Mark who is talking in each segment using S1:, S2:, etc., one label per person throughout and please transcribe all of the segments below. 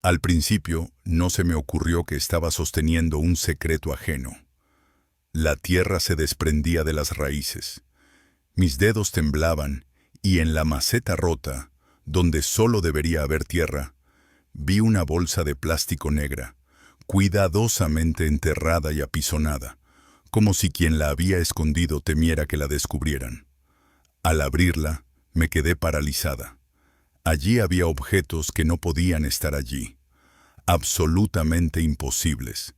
S1: Al principio no se me ocurrió que estaba sosteniendo un secreto ajeno. La tierra se desprendía de las raíces. Mis dedos temblaban y en la maceta rota, donde solo debería haber tierra, vi una bolsa de plástico negra, cuidadosamente enterrada y apisonada, como si quien la había escondido temiera que la descubrieran. Al abrirla, me quedé paralizada. Allí había objetos que no podían estar allí, absolutamente imposibles.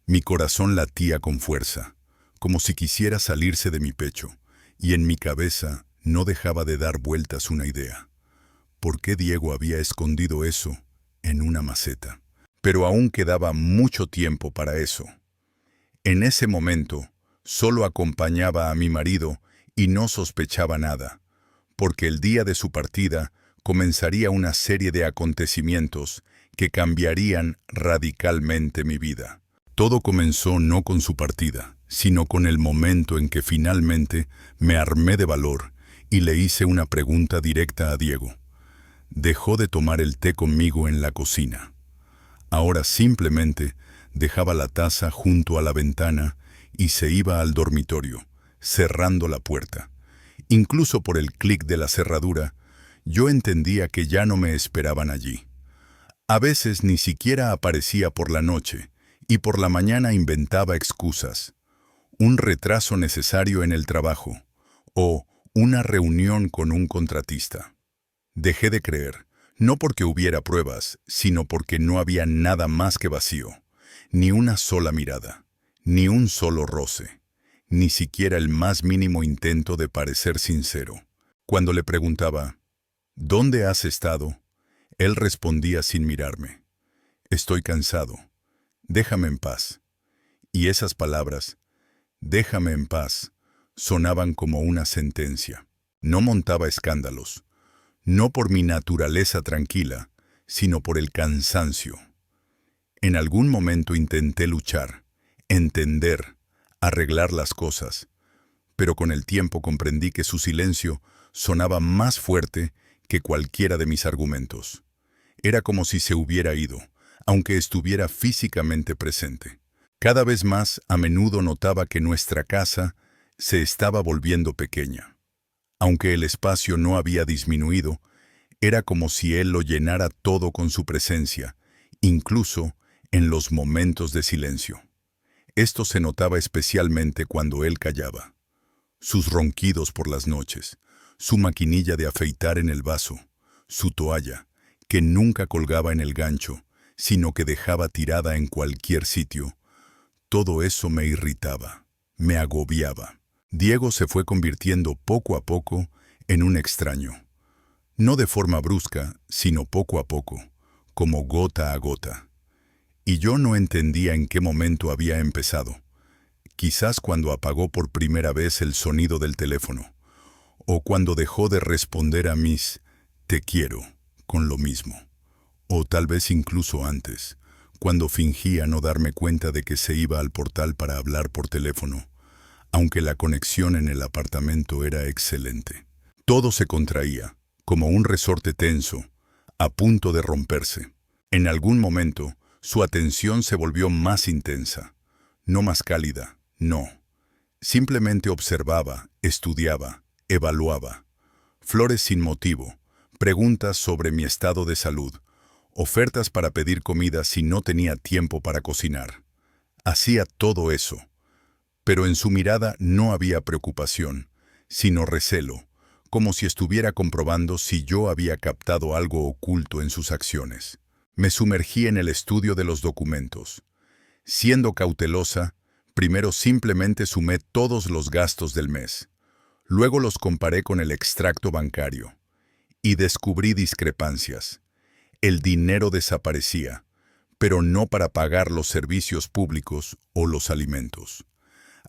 S1: Mi corazón latía con fuerza, como si quisiera salirse de mi pecho, y en mi cabeza no dejaba de dar vueltas una idea. ¿Por qué Diego había escondido eso en una maceta? Pero aún quedaba mucho tiempo para eso. En ese momento, solo acompañaba a mi marido y no sospechaba nada, porque el día de su partida comenzaría una serie de acontecimientos que cambiarían radicalmente mi vida. Todo comenzó no con su partida, sino con el momento en que finalmente me armé de valor y le hice una pregunta directa a Diego. Dejó de tomar el té conmigo en la cocina. Ahora simplemente dejaba la taza junto a la ventana y se iba al dormitorio, cerrando la puerta. Incluso por el clic de la cerradura, yo entendía que ya no me esperaban allí. A veces ni siquiera aparecía por la noche, y por la mañana inventaba excusas. Un retraso necesario en el trabajo, o una reunión con un contratista. Dejé de creer, no porque hubiera pruebas, sino porque no había nada más que vacío. Ni una sola mirada, ni un solo roce, ni siquiera el más mínimo intento de parecer sincero. Cuando le preguntaba, ¿dónde has estado?, él respondía sin mirarme, estoy cansado, déjame en paz. Y esas palabras, déjame en paz, sonaban como una sentencia. No montaba escándalos, no por mi naturaleza tranquila, sino por el cansancio. En algún momento intenté luchar, entender, arreglar las cosas, pero con el tiempo comprendí que su silencio sonaba más fuerte que cualquiera de mis argumentos. Era como si se hubiera ido, aunque estuviera físicamente presente. Cada vez más a menudo notaba que nuestra casa se estaba volviendo pequeña. Aunque el espacio no había disminuido, era como si él lo llenara todo con su presencia, incluso en los momentos de silencio. Esto se notaba especialmente cuando él callaba. Sus ronquidos por las noches, su maquinilla de afeitar en el vaso, su toalla, que nunca colgaba en el gancho, sino que dejaba tirada en cualquier sitio. Todo eso me irritaba, me agobiaba. Diego se fue convirtiendo poco a poco en un extraño. No de forma brusca, sino poco a poco, como gota a gota. Y yo no entendía en qué momento había empezado. Quizás cuando apagó por primera vez el sonido del teléfono, o cuando dejó de responder a mis «te quiero» con lo mismo, o tal vez incluso antes, cuando fingía no darme cuenta de que se iba al portal para hablar por teléfono, aunque la conexión en el apartamento era excelente. Todo se contraía, como un resorte tenso, a punto de romperse. En algún momento, su atención se volvió más intensa, no más cálida, no. Simplemente observaba, estudiaba, evaluaba. Flores sin motivo, preguntas sobre mi estado de salud, ofertas para pedir comida si no tenía tiempo para cocinar. Hacía todo eso, pero en su mirada no había preocupación, sino recelo, como si estuviera comprobando si yo había captado algo oculto en sus acciones. Me sumergí en el estudio de los documentos. Siendo cautelosa, primero simplemente sumé todos los gastos del mes. Luego los comparé con el extracto bancario. Y descubrí discrepancias. El dinero desaparecía, pero no para pagar los servicios públicos o los alimentos.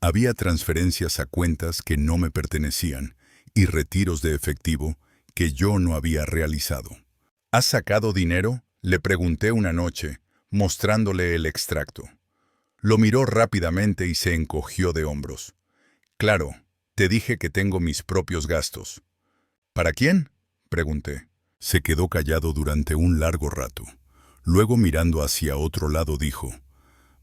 S1: Había transferencias a cuentas que no me pertenecían y retiros de efectivo que yo no había realizado. ¿Has sacado dinero?, le pregunté una noche, mostrándole el extracto. Lo miró rápidamente y se encogió de hombros. Claro, te dije que tengo mis propios gastos. ¿Para quién?, pregunté. Se quedó callado durante un largo rato. Luego, mirando hacia otro lado, dijo: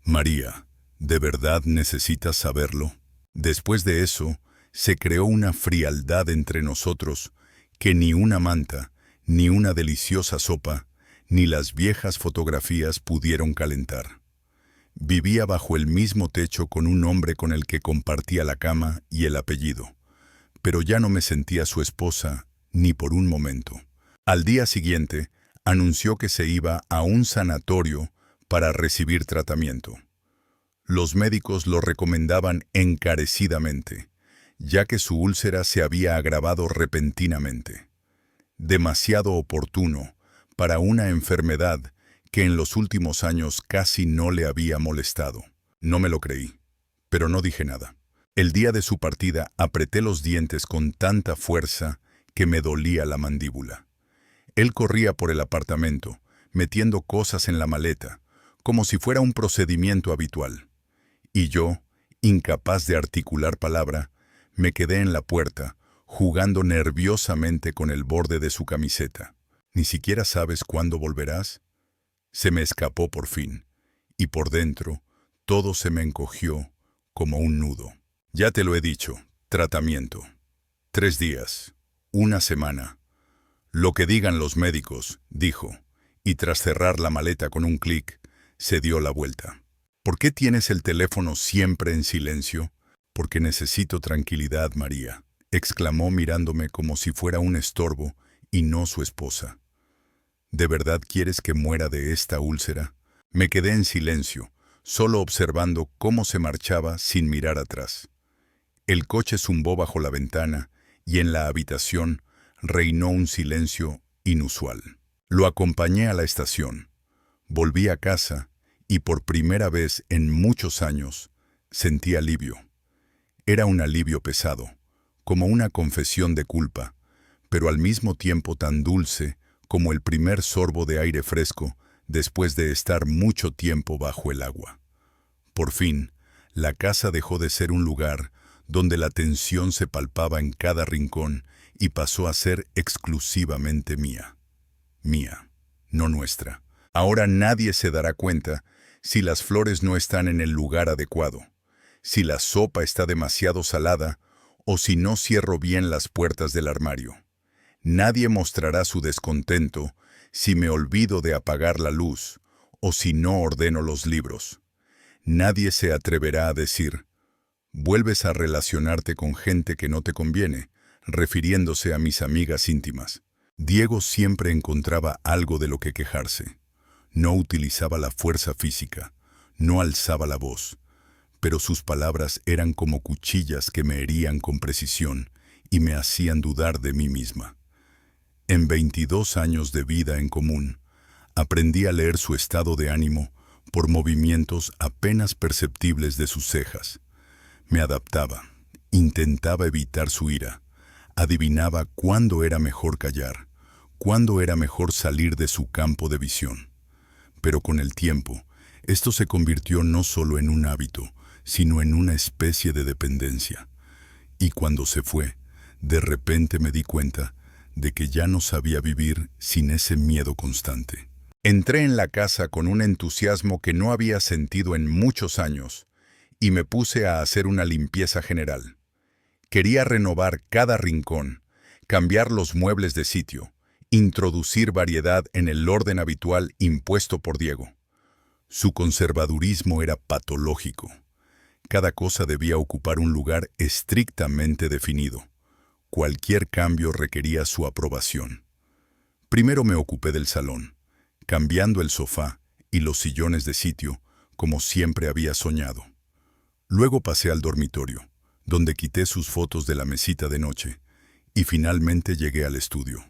S1: «María, ¿de verdad necesitas saberlo?». Después de eso, se creó una frialdad entre nosotros que ni una manta, ni una deliciosa sopa, ni las viejas fotografías pudieron calentar. Vivía bajo el mismo techo con un hombre con el que compartía la cama y el apellido, pero ya no me sentía su esposa ni por un momento. Al día siguiente, anunció que se iba a un sanatorio para recibir tratamiento. Los médicos lo recomendaban encarecidamente, ya que su úlcera se había agravado repentinamente. Demasiado oportuno para una enfermedad que en los últimos años casi no le había molestado. No me lo creí, pero no dije nada. El día de su partida apreté los dientes con tanta fuerza que me dolía la mandíbula. Él corría por el apartamento, metiendo cosas en la maleta, como si fuera un procedimiento habitual. Y yo, incapaz de articular palabra, me quedé en la puerta, jugando nerviosamente con el borde de su camiseta. «¿Ni siquiera sabes cuándo volverás?». Se me escapó por fin, y por dentro todo se me encogió como un nudo. «Ya te lo he dicho, tratamiento. 3 días, 1 semana. Lo que digan los médicos», dijo, y tras cerrar la maleta con un clic, se dio la vuelta. «¿Por qué tienes el teléfono siempre en silencio?». «Porque necesito tranquilidad, María», exclamó mirándome como si fuera un estorbo y no su esposa. «¿De verdad quieres que muera de esta úlcera?». Me quedé en silencio, solo observando cómo se marchaba sin mirar atrás. El coche zumbó bajo la ventana y en la habitación reinó un silencio inusual. Lo acompañé a la estación. Volví a casa y por primera vez en muchos años sentí alivio. Era un alivio pesado, como una confesión de culpa, pero al mismo tiempo tan dulce como el primer sorbo de aire fresco después de estar mucho tiempo bajo el agua. Por fin, la casa dejó de ser un lugar donde la tensión se palpaba en cada rincón y pasó a ser exclusivamente mía. Mía, no nuestra. Ahora nadie se dará cuenta si las flores no están en el lugar adecuado, si la sopa está demasiado salada o si no cierro bien las puertas del armario. Nadie mostrará su descontento si me olvido de apagar la luz o si no ordeno los libros. Nadie se atreverá a decir: «Vuelves a relacionarte con gente que no te conviene», refiriéndose a mis amigas íntimas. Diego siempre encontraba algo de lo que quejarse. No utilizaba la fuerza física, no alzaba la voz, pero sus palabras eran como cuchillas que me herían con precisión y me hacían dudar de mí misma. En 22 años de vida en común, aprendí a leer su estado de ánimo por movimientos apenas perceptibles de sus cejas. Me adaptaba, intentaba evitar su ira, adivinaba cuándo era mejor callar, cuándo era mejor salir de su campo de visión. Pero con el tiempo, esto se convirtió no solo en un hábito, sino en una especie de dependencia. Y cuando se fue, de repente me di cuenta de que ya no sabía vivir sin ese miedo constante. Entré en la casa con un entusiasmo que no había sentido en muchos años y me puse a hacer una limpieza general. Quería renovar cada rincón, cambiar los muebles de sitio, introducir variedad en el orden habitual impuesto por Diego. Su conservadurismo era patológico. Cada cosa debía ocupar un lugar estrictamente definido. Cualquier cambio requería su aprobación. Primero me ocupé del salón, cambiando el sofá y los sillones de sitio, como siempre había soñado. Luego pasé al dormitorio, donde quité sus fotos de la mesita de noche, y finalmente llegué al estudio.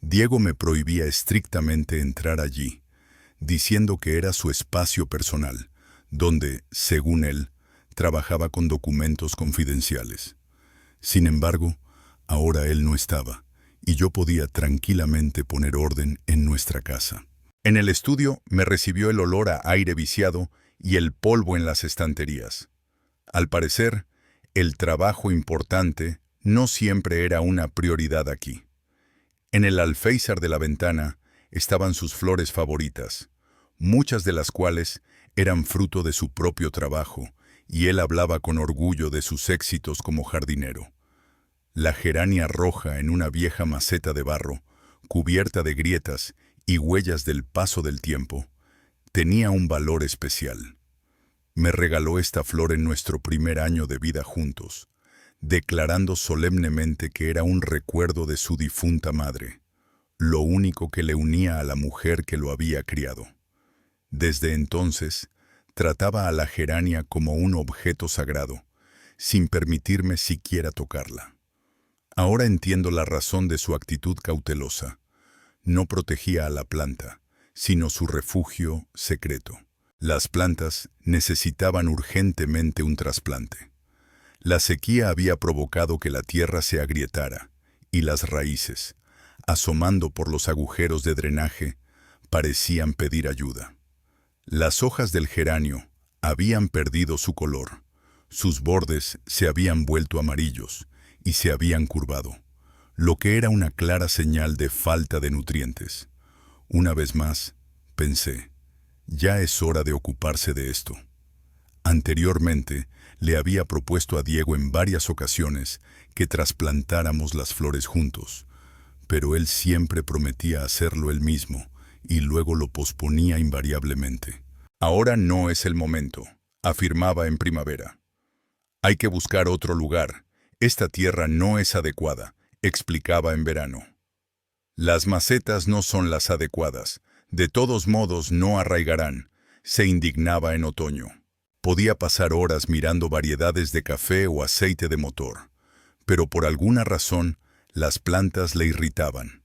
S1: Diego me prohibía estrictamente entrar allí, diciendo que era su espacio personal, donde, según él, trabajaba con documentos confidenciales. Sin embargo, ahora él no estaba, y yo podía tranquilamente poner orden en nuestra casa. En el estudio me recibió el olor a aire viciado y el polvo en las estanterías. Al parecer, el trabajo importante no siempre era una prioridad aquí. En el alféizar de la ventana estaban sus flores favoritas, muchas de las cuales eran fruto de su propio trabajo, y él hablaba con orgullo de sus éxitos como jardinero. La gerania roja en una vieja maceta de barro, cubierta de grietas y huellas del paso del tiempo, tenía un valor especial. Me regaló esta flor en nuestro primer año de vida juntos, declarando solemnemente que era un recuerdo de su difunta madre, lo único que le unía a la mujer que lo había criado. Desde entonces, trataba a la gerania como un objeto sagrado, sin permitirme siquiera tocarla. Ahora entiendo la razón de su actitud cautelosa. No protegía a la planta, sino su refugio secreto. Las plantas necesitaban urgentemente un trasplante. La sequía había provocado que la tierra se agrietara, y las raíces, asomando por los agujeros de drenaje, parecían pedir ayuda. Las hojas del geranio habían perdido su color, sus bordes se habían vuelto amarillos y se habían curvado, lo que era una clara señal de falta de nutrientes. Una vez más, pensé, ya es hora de ocuparse de esto. Anteriormente, le había propuesto a Diego en varias ocasiones que trasplantáramos las flores juntos, pero él siempre prometía hacerlo él mismo y luego lo posponía invariablemente. Ahora no es el momento, afirmaba en primavera. Hay que buscar otro lugar. Esta tierra no es adecuada, explicaba en verano. Las macetas no son las adecuadas. De todos modos no arraigarán, se indignaba en otoño. Podía pasar horas mirando variedades de café o aceite de motor, pero por alguna razón las plantas le irritaban.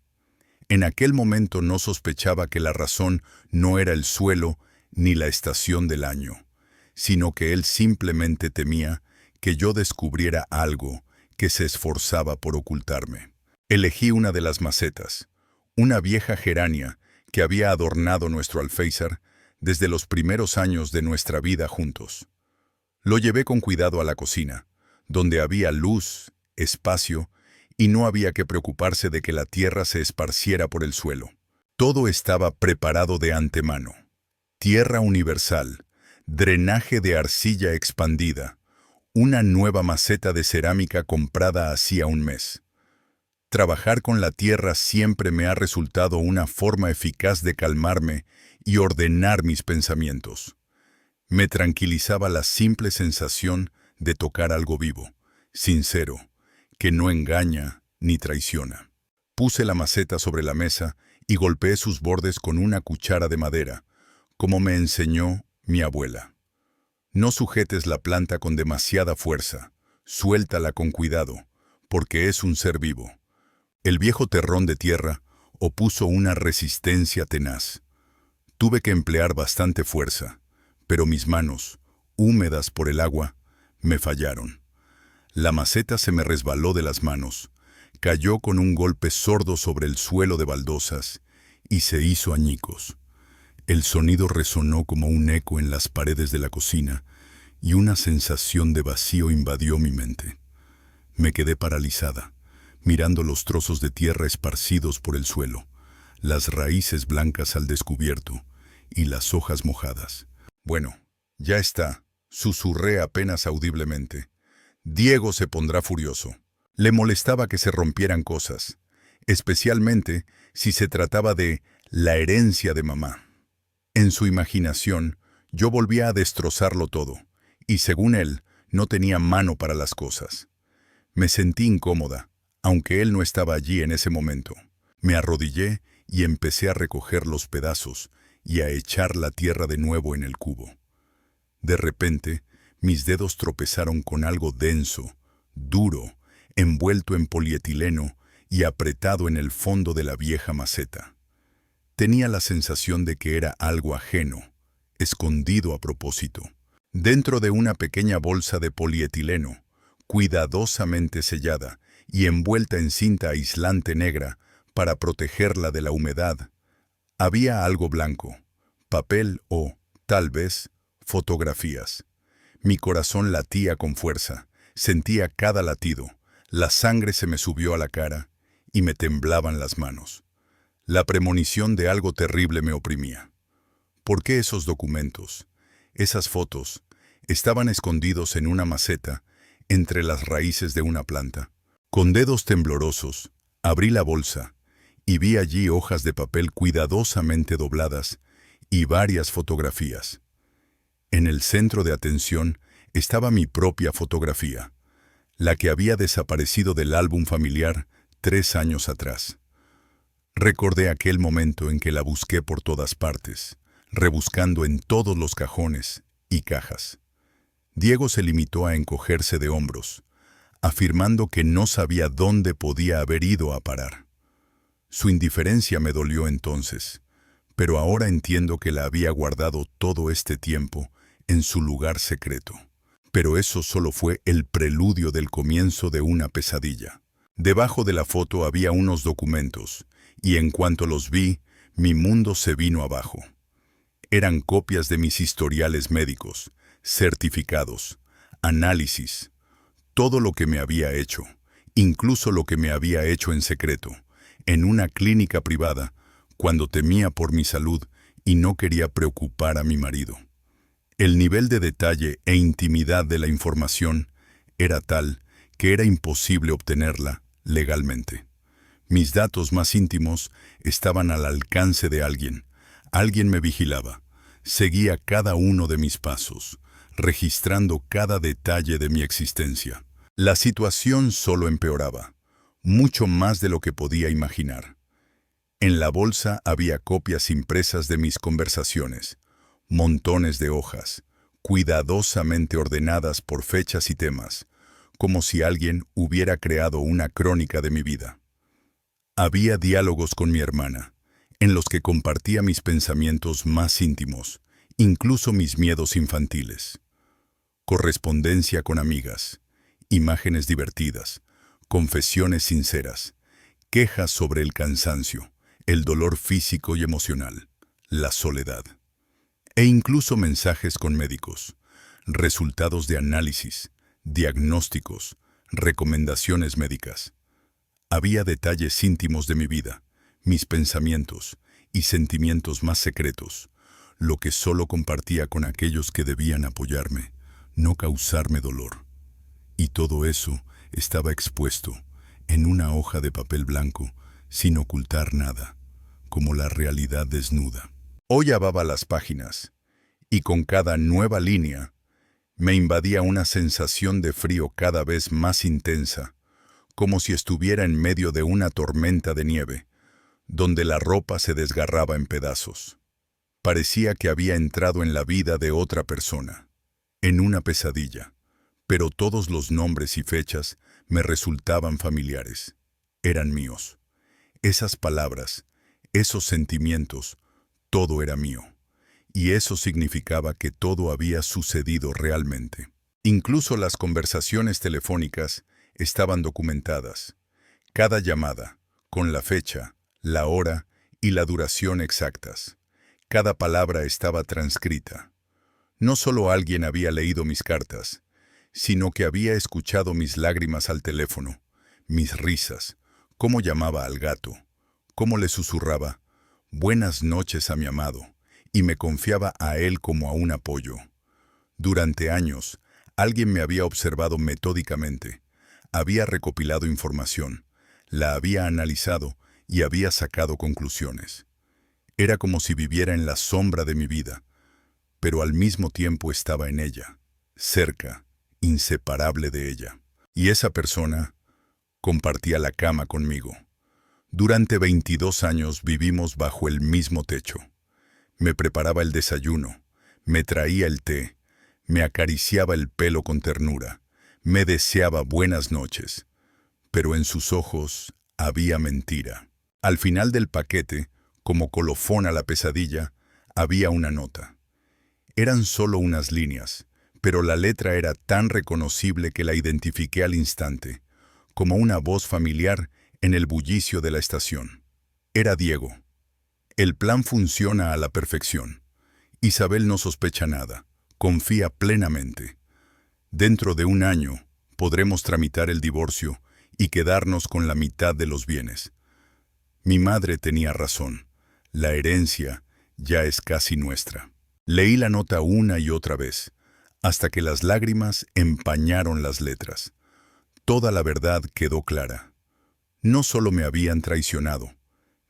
S1: En aquel momento no sospechaba que la razón no era el suelo ni la estación del año, sino que él simplemente temía que yo descubriera algo que se esforzaba por ocultarme. Elegí una de las macetas, una vieja gerania que había adornado nuestro alféizar desde los primeros años de nuestra vida juntos. Lo llevé con cuidado a la cocina, donde había luz, espacio, y no había que preocuparse de que la tierra se esparciera por el suelo. Todo estaba preparado de antemano. Tierra universal, drenaje de arcilla expandida, una nueva maceta de cerámica comprada hacía un mes. Trabajar con la tierra siempre me ha resultado una forma eficaz de calmarme y ordenar mis pensamientos. Me tranquilizaba la simple sensación de tocar algo vivo, sincero, que no engaña ni traiciona. Puse la maceta sobre la mesa y golpeé sus bordes con una cuchara de madera, como me enseñó mi abuela. No sujetes la planta con demasiada fuerza, suéltala con cuidado, porque es un ser vivo. El viejo terrón de tierra opuso una resistencia tenaz. Tuve que emplear bastante fuerza, pero mis manos, húmedas por el agua, me fallaron. La maceta se me resbaló de las manos, cayó con un golpe sordo sobre el suelo de baldosas y se hizo añicos. El sonido resonó como un eco en las paredes de la cocina y una sensación de vacío invadió mi mente. Me quedé paralizada, mirando los trozos de tierra esparcidos por el suelo, las raíces blancas al descubierto y las hojas mojadas. Bueno, ya está, susurré apenas audiblemente. Diego se pondrá furioso. Le molestaba que se rompieran cosas, especialmente si se trataba de la herencia de mamá. En su imaginación, yo volvía a destrozarlo todo, y según él, no tenía mano para las cosas. Me sentí incómoda, aunque él no estaba allí en ese momento. Me arrodillé y empecé a recoger los pedazos y a echar la tierra de nuevo en el cubo. De repente, mis dedos tropezaron con algo denso, duro, envuelto en polietileno y apretado en el fondo de la vieja maceta. Tenía la sensación de que era algo ajeno, escondido a propósito. Dentro de una pequeña bolsa de polietileno, cuidadosamente sellada y envuelta en cinta aislante negra para protegerla de la humedad, había algo blanco, papel o, tal vez, fotografías. Mi corazón latía con fuerza, sentía cada latido, la sangre se me subió a la cara y me temblaban las manos. La premonición de algo terrible me oprimía. ¿Por qué esos documentos, esas fotos, estaban escondidos en una maceta entre las raíces de una planta? Con dedos temblorosos, abrí la bolsa y vi allí hojas de papel cuidadosamente dobladas y varias fotografías. En el centro de atención estaba mi propia fotografía, la que había desaparecido del álbum familiar 3 años atrás. Recordé aquel momento en que la busqué por todas partes, rebuscando en todos los cajones y cajas. Diego se limitó a encogerse de hombros, afirmando que no sabía dónde podía haber ido a parar. Su indiferencia me dolió entonces, pero ahora entiendo que la había guardado todo este tiempo en su lugar secreto. Pero eso solo fue el preludio del comienzo de una pesadilla. Debajo de la foto había unos documentos, y en cuanto los vi, mi mundo se vino abajo. Eran copias de mis historiales médicos, certificados, análisis, todo lo que me había hecho, incluso lo que me había hecho en secreto, en una clínica privada, cuando temía por mi salud y no quería preocupar a mi marido. El nivel de detalle e intimidad de la información era tal que era imposible obtenerla legalmente. Mis datos más íntimos estaban al alcance de alguien. Alguien me vigilaba, seguía cada uno de mis pasos, registrando cada detalle de mi existencia. La situación solo empeoraba, mucho más de lo que podía imaginar. En la bolsa había copias impresas de mis conversaciones, montones de hojas, cuidadosamente ordenadas por fechas y temas, como si alguien hubiera creado una crónica de mi vida. Había diálogos con mi hermana, en los que compartía mis pensamientos más íntimos, incluso mis miedos infantiles. Correspondencia con amigas, imágenes divertidas, confesiones sinceras, quejas sobre el cansancio, el dolor físico y emocional, la soledad. E incluso mensajes con médicos, resultados de análisis, diagnósticos, recomendaciones médicas. Había detalles íntimos de mi vida, mis pensamientos y sentimientos más secretos, lo que solo compartía con aquellos que debían apoyarme, no causarme dolor. Y todo eso estaba expuesto en una hoja de papel blanco, sin ocultar nada, como la realidad desnuda. Hollaba las páginas, y con cada nueva línea me invadía una sensación de frío cada vez más intensa, como si estuviera en medio de una tormenta de nieve, donde la ropa se desgarraba en pedazos. Parecía que había entrado en la vida de otra persona, en una pesadilla, pero todos los nombres y fechas me resultaban familiares. Eran míos. Esas palabras, esos sentimientos, todo era mío. Y eso significaba que todo había sucedido realmente. Incluso las conversaciones telefónicas estaban documentadas. Cada llamada, con la fecha, la hora y la duración exactas. Cada palabra estaba transcrita. No solo alguien había leído mis cartas, sino que había escuchado mis lágrimas al teléfono, mis risas, cómo llamaba al gato, cómo le susurraba «Buenas noches» a mi amado, y me confiaba a él como a un apoyo. Durante años, alguien me había observado metódicamente, había recopilado información, la había analizado y había sacado conclusiones. Era como si viviera en la sombra de mi vida, pero al mismo tiempo estaba en ella, cerca, inseparable de ella. Y esa persona compartía la cama conmigo. Durante 22 años vivimos bajo el mismo techo. Me preparaba el desayuno, me traía el té, me acariciaba el pelo con ternura, me deseaba buenas noches. Pero en sus ojos había mentira. Al final del paquete, como colofón a la pesadilla, había una nota. Eran solo unas líneas, pero la letra era tan reconocible que la identifiqué al instante, como una voz familiar en el bullicio de la estación. Era Diego. El plan funciona a la perfección. Isabel no sospecha nada, confía plenamente. Dentro de 1 año podremos tramitar el divorcio y quedarnos con la mitad de los bienes. Mi madre tenía razón. La herencia ya es casi nuestra. Leí la nota una y otra vez, hasta que las lágrimas empañaron las letras. Toda la verdad quedó clara. No solo me habían traicionado,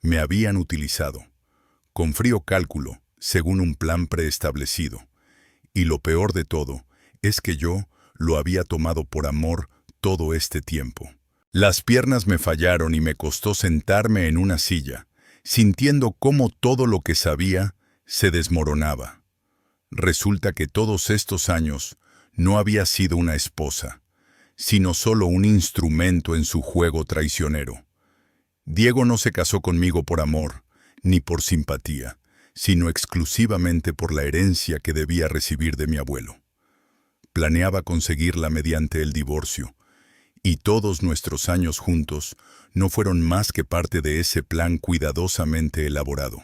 S1: me habían utilizado, con frío cálculo, según un plan preestablecido. Y lo peor de todo es que yo lo había tomado por amor todo este tiempo. Las piernas me fallaron y me costó sentarme en una silla, sintiendo cómo todo lo que sabía se desmoronaba. Resulta que todos estos años no había sido una esposa, sino solo un instrumento en su juego traicionero. Diego no se casó conmigo por amor, ni por simpatía, sino exclusivamente por la herencia que debía recibir de mi abuelo. Planeaba conseguirla mediante el divorcio, y todos nuestros años juntos no fueron más que parte de ese plan cuidadosamente elaborado.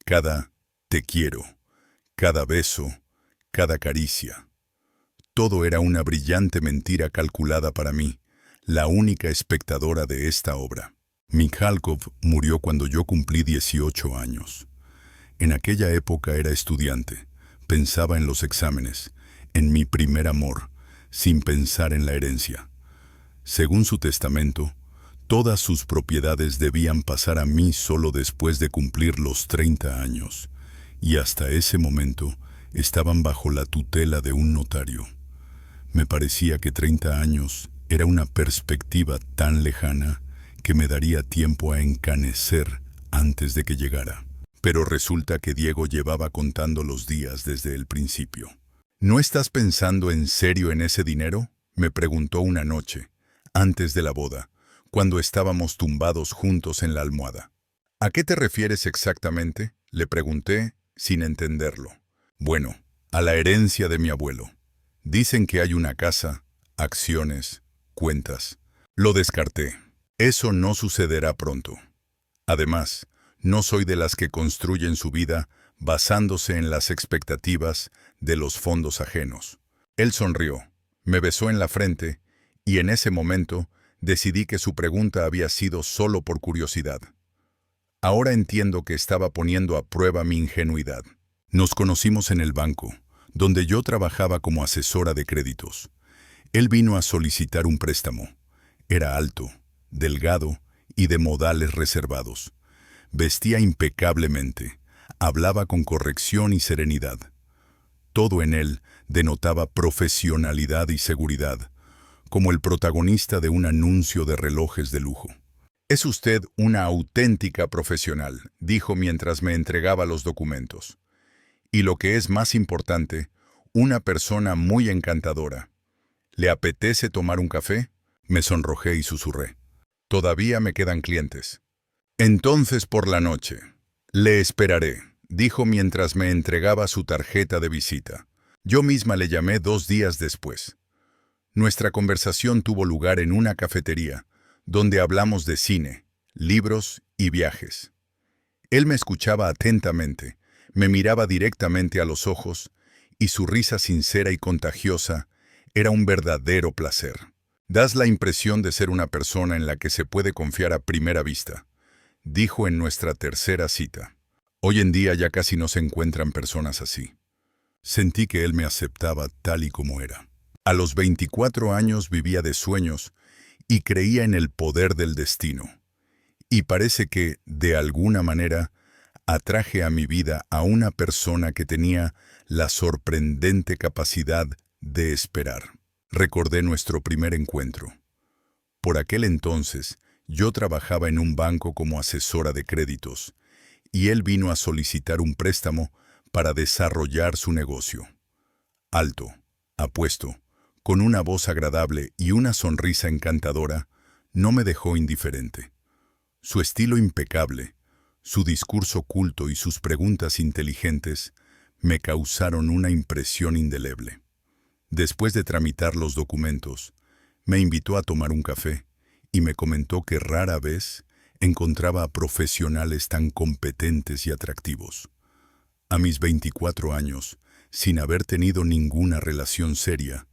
S1: Cada te quiero, cada beso, cada caricia. Todo era una brillante mentira calculada para mí, la única espectadora de esta obra. Mikhalkov murió cuando yo cumplí 18 años. En aquella época era estudiante, pensaba en los exámenes, en mi primer amor, sin pensar en la herencia. Según su testamento, todas sus propiedades debían pasar a mí solo después de cumplir los 30 años, y hasta ese momento estaban bajo la tutela de un notario. Me parecía que 30 años era una perspectiva tan lejana que me daría tiempo a encanecer antes de que llegara. Pero resulta que Diego llevaba contando los días desde el principio. ¿No estás pensando en serio en ese dinero?, me preguntó una noche, antes de la boda, cuando estábamos tumbados juntos en la almohada. ¿A qué te refieres exactamente?, le pregunté, sin entenderlo. Bueno, a la herencia de mi abuelo. Dicen que hay una casa, acciones, cuentas. Lo descarté. Eso no sucederá pronto. Además, no soy de las que construyen su vida basándose en las expectativas de los fondos ajenos. Él sonrió, me besó en la frente, y en ese momento decidí que su pregunta había sido solo por curiosidad. Ahora entiendo que estaba poniendo a prueba mi ingenuidad. Nos conocimos en el banco, donde yo trabajaba como asesora de créditos. Él vino a solicitar un préstamo. Era alto, delgado y de modales reservados. Vestía impecablemente, hablaba con corrección y serenidad. Todo en él denotaba profesionalidad y seguridad, como el protagonista de un anuncio de relojes de lujo. «Es usted una auténtica profesional», dijo mientras me entregaba los documentos. «Y lo que es más importante, una persona muy encantadora. ¿Le apetece tomar un café?». Me sonrojé y susurré. «Todavía me quedan clientes». «Entonces por la noche. Le esperaré», dijo mientras me entregaba su tarjeta de visita. Yo misma le llamé 2 días después. Nuestra conversación tuvo lugar en una cafetería, donde hablamos de cine, libros y viajes. Él me escuchaba atentamente, me miraba directamente a los ojos, y su risa sincera y contagiosa era un verdadero placer. «Das la impresión de ser una persona en la que se puede confiar a primera vista», dijo en nuestra tercera cita. Hoy en día ya casi no se encuentran personas así. Sentí que él me aceptaba tal y como era. A los 24 años vivía de sueños y creía en el poder del destino. Y parece que, de alguna manera, atraje a mi vida a una persona que tenía la sorprendente capacidad de esperar. Recordé nuestro primer encuentro. Por aquel entonces, yo trabajaba en un banco como asesora de créditos, y él vino a solicitar un préstamo para desarrollar su negocio. Alto, apuesto, con una voz agradable y una sonrisa encantadora, no me dejó indiferente. Su estilo impecable, su discurso culto y sus preguntas inteligentes me causaron una impresión indeleble. Después de tramitar los documentos, me invitó a tomar un café y me comentó que rara vez encontraba a profesionales tan competentes y atractivos. A mis 24 años, sin haber tenido ninguna relación seria,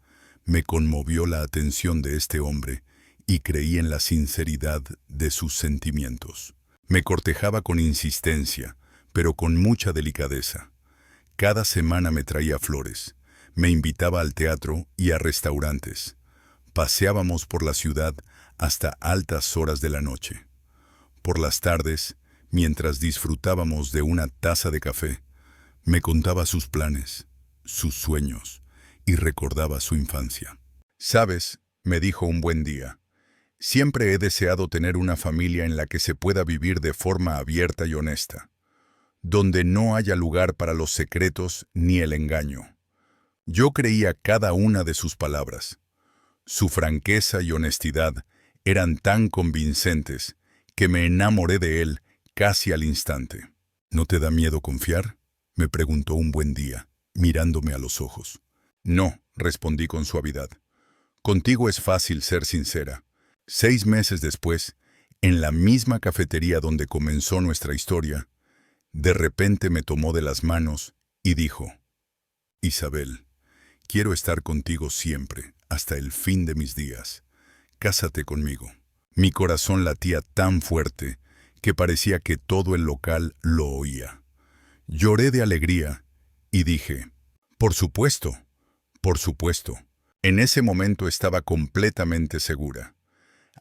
S1: me conmovió la atención de este hombre y creí en la sinceridad de sus sentimientos. Me cortejaba con insistencia, pero con mucha delicadeza. Cada semana me traía flores, me invitaba al teatro y a restaurantes. Paseábamos por la ciudad hasta altas horas de la noche. Por las tardes, mientras disfrutábamos de una taza de café, me contaba sus planes, sus sueños, y recordaba su infancia. «Sabes», me dijo un buen día, «siempre he deseado tener una familia en la que se pueda vivir de forma abierta y honesta, donde no haya lugar para los secretos ni el engaño». Yo creía cada una de sus palabras. Su franqueza y honestidad eran tan convincentes que me enamoré de él casi al instante. «¿No te da miedo confiar?», me preguntó un buen día, mirándome a los ojos. «No», respondí con suavidad. «Contigo es fácil ser sincera». 6 meses después, en la misma cafetería donde comenzó nuestra historia, de repente me tomó de las manos y dijo: «Isabel, quiero estar contigo siempre, hasta el fin de mis días. Cásate conmigo». Mi corazón latía tan fuerte que parecía que todo el local lo oía. Lloré de alegría y dije: «Por supuesto, por supuesto». En ese momento estaba completamente segura.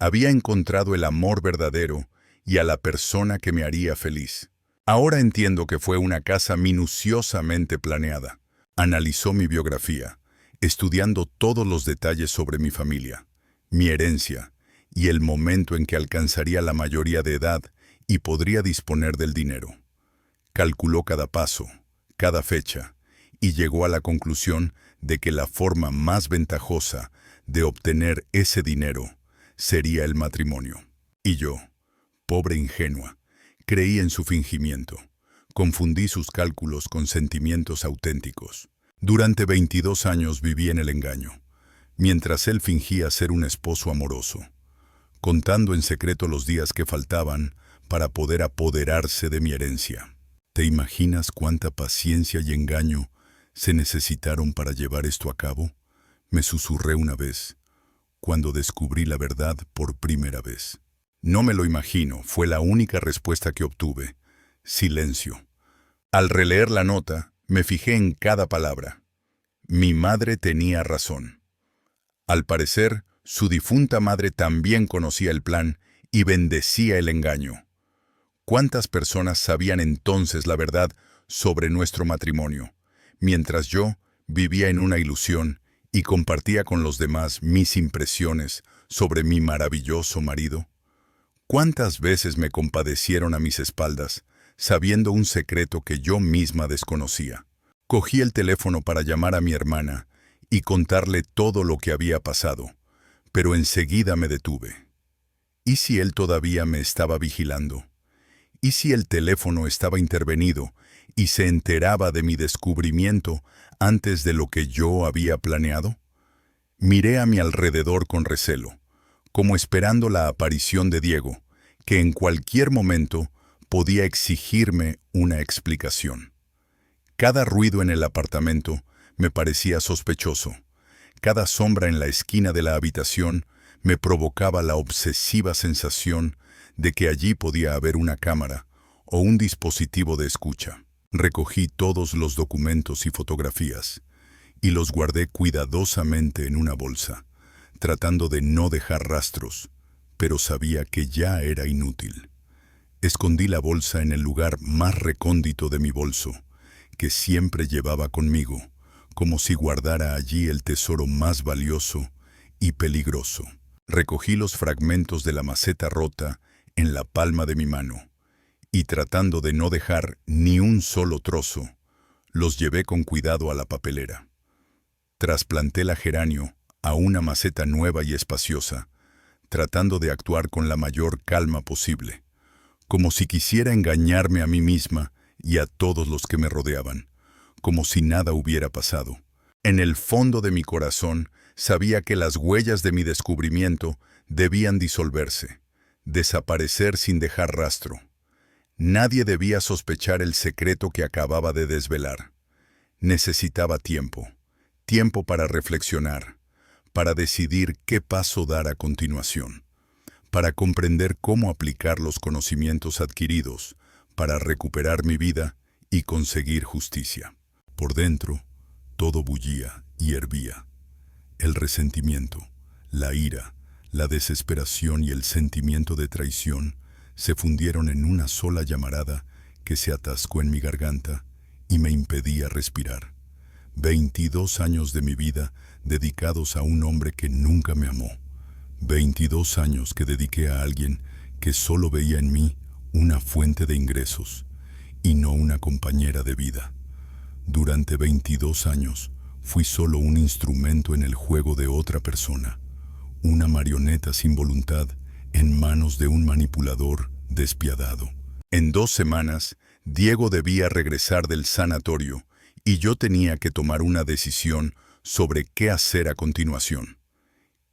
S1: Había encontrado el amor verdadero y a la persona que me haría feliz. Ahora entiendo que fue una casa minuciosamente planeada. Analizó mi biografía, estudiando todos los detalles sobre mi familia, mi herencia y el momento en que alcanzaría la mayoría de edad y podría disponer del dinero. Calculó cada paso, cada fecha, y llegó a la conclusión de que la forma más ventajosa de obtener ese dinero sería el matrimonio. Y yo, pobre ingenua, creí en su fingimiento. Confundí sus cálculos con sentimientos auténticos. Durante 22 años viví en el engaño, mientras él fingía ser un esposo amoroso, contando en secreto los días que faltaban para poder apoderarse de mi herencia. ¿Te imaginas cuánta paciencia y engaño se necesitaron para llevar esto a cabo?, me susurré una vez, cuando descubrí la verdad por primera vez. «No me lo imagino», fue la única respuesta que obtuve. Silencio. Al releer la nota, me fijé en cada palabra. Mi madre tenía razón. Al parecer, su difunta madre también conocía el plan y bendecía el engaño. ¿Cuántas personas sabían entonces la verdad sobre nuestro matrimonio, mientras yo vivía en una ilusión y compartía con los demás mis impresiones sobre mi maravilloso marido? ¿Cuántas veces me compadecieron a mis espaldas, sabiendo un secreto que yo misma desconocía? Cogí el teléfono para llamar a mi hermana y contarle todo lo que había pasado, pero enseguida me detuve. ¿Y si él todavía me estaba vigilando? ¿Y si el teléfono estaba intervenido y se enteraba de mi descubrimiento antes de lo que yo había planeado? Miré a mi alrededor con recelo, como esperando la aparición de Diego, que en cualquier momento podía exigirme una explicación. Cada ruido en el apartamento me parecía sospechoso. Cada sombra en la esquina de la habitación me provocaba la obsesiva sensación de que allí podía haber una cámara o un dispositivo de escucha. Recogí todos los documentos y fotografías y los guardé cuidadosamente en una bolsa, tratando de no dejar rastros, pero sabía que ya era inútil. Escondí la bolsa en el lugar más recóndito de mi bolso, que siempre llevaba conmigo, como si guardara allí el tesoro más valioso y peligroso. Recogí los fragmentos de la maceta rota en la palma de mi mano, y tratando de no dejar ni un solo trozo, los llevé con cuidado a la papelera. Trasplanté la geranio a una maceta nueva y espaciosa, tratando de actuar con la mayor calma posible, como si quisiera engañarme a mí misma y a todos los que me rodeaban, como si nada hubiera pasado. En el fondo de mi corazón sabía que las huellas de mi descubrimiento debían disolverse, desaparecer sin dejar rastro. Nadie debía sospechar el secreto que acababa de desvelar. Necesitaba tiempo, tiempo para reflexionar, para decidir qué paso dar a continuación, para comprender cómo aplicar los conocimientos adquiridos para recuperar mi vida y conseguir justicia. Por dentro, todo bullía y hervía. El resentimiento, la ira, la desesperación y el sentimiento de traición se fundieron en una sola llamarada que se atascó en mi garganta y me impedía respirar. 22 años de mi vida dedicados a un hombre que nunca me amó. 22 años que dediqué a alguien que solo veía en mí una fuente de ingresos y no una compañera de vida. Durante 22 años fui solo un instrumento en el juego de otra persona, una marioneta sin voluntad en manos de un manipulador despiadado. En 2 semanas, Diego debía regresar del sanatorio y yo tenía que tomar una decisión sobre qué hacer a continuación.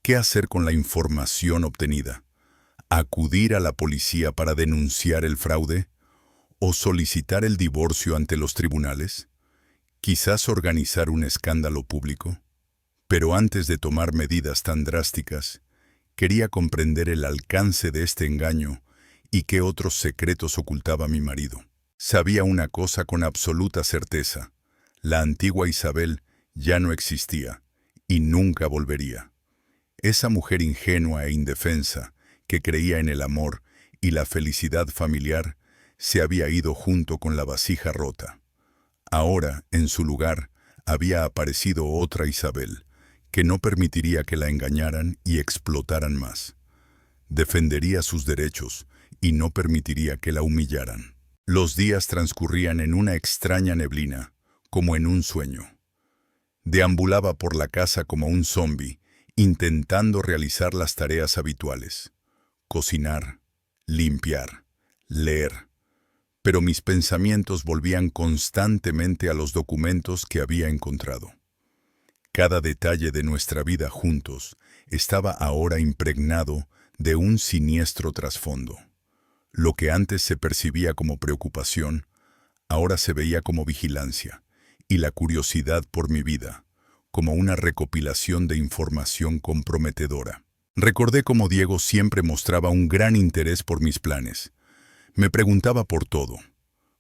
S1: ¿Qué hacer con la información obtenida? ¿Acudir a la policía para denunciar el fraude? ¿O solicitar el divorcio ante los tribunales? ¿Quizás organizar un escándalo público? Pero antes de tomar medidas tan drásticas, quería comprender el alcance de este engaño y qué otros secretos ocultaba mi marido. Sabía una cosa con absoluta certeza: la antigua Isabel ya no existía y nunca volvería. Esa mujer ingenua e indefensa que creía en el amor y la felicidad familiar se había ido junto con la vasija rota. Ahora, en su lugar, había aparecido otra Isabel, que no permitiría que la engañaran y explotaran más. Defendería sus derechos y no permitiría que la humillaran. Los días transcurrían en una extraña neblina, como en un sueño. Deambulaba por la casa como un zombi, intentando realizar las tareas habituales: cocinar, limpiar, leer. Pero mis pensamientos volvían constantemente a los documentos que había encontrado. Cada detalle de nuestra vida juntos estaba ahora impregnado de un siniestro trasfondo. Lo que antes se percibía como preocupación, ahora se veía como vigilancia, y la curiosidad por mi vida, como una recopilación de información comprometedora. Recordé cómo Diego siempre mostraba un gran interés por mis planes. Me preguntaba por todo: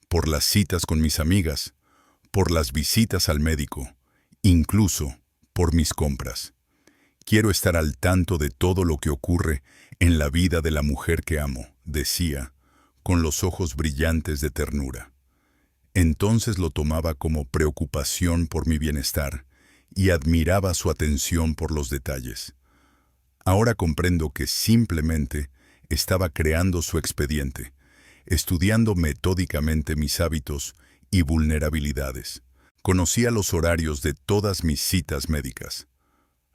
S1: por las citas con mis amigas, por las visitas al médico, incluso por mis compras. Quiero estar al tanto de todo lo que ocurre en la vida de la mujer que amo, decía, con los ojos brillantes de ternura. Entonces lo tomaba como preocupación por mi bienestar y admiraba su atención por los detalles. Ahora comprendo que simplemente estaba creando su expediente, estudiando metódicamente mis hábitos y vulnerabilidades. Conocía los horarios de todas mis citas médicas.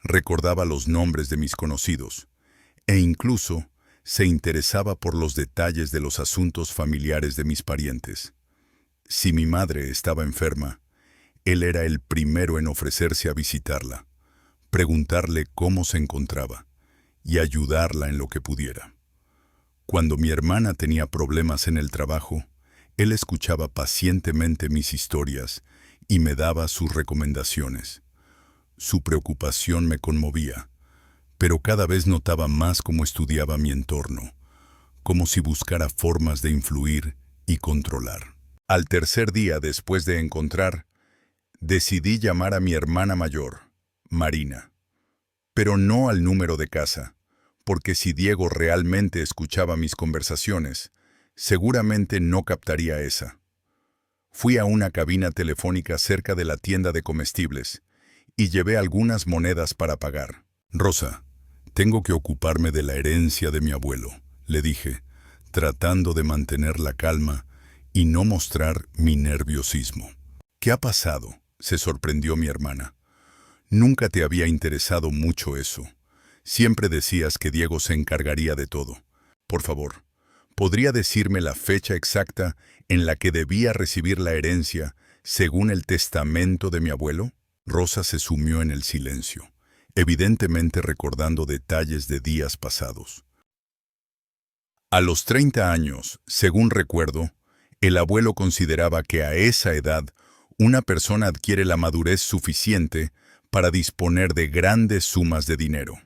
S1: Recordaba los nombres de mis conocidos e incluso se interesaba por los detalles de los asuntos familiares de mis parientes. Si mi madre estaba enferma, él era el primero en ofrecerse a visitarla, preguntarle cómo se encontraba y ayudarla en lo que pudiera. Cuando mi hermana tenía problemas en el trabajo, él escuchaba pacientemente mis historias y me daba sus recomendaciones. Su preocupación me conmovía, pero cada vez notaba más cómo estudiaba mi entorno, como si buscara formas de influir y controlar. Al tercer día después de encontrar, decidí llamar a mi hermana mayor, Marina, pero no al número de casa, porque si Diego realmente escuchaba mis conversaciones, seguramente no captaría esa. Fui a una cabina telefónica cerca de la tienda de comestibles y llevé algunas monedas para pagar. «Rosa, tengo que ocuparme de la herencia de mi abuelo», le dije, tratando de mantener la calma y no mostrar mi nerviosismo. «¿Qué ha pasado?», se sorprendió mi hermana. «Nunca te había interesado mucho eso. Siempre decías que Diego se encargaría de todo. Por favor, ¿podría decirme la fecha exacta en la que debía recibir la herencia según el testamento de mi abuelo?» Rosa se sumió en el silencio, evidentemente recordando detalles de días pasados. A los 30 años, según recuerdo, el abuelo consideraba que a esa edad una persona adquiere la madurez suficiente para disponer de grandes sumas de dinero.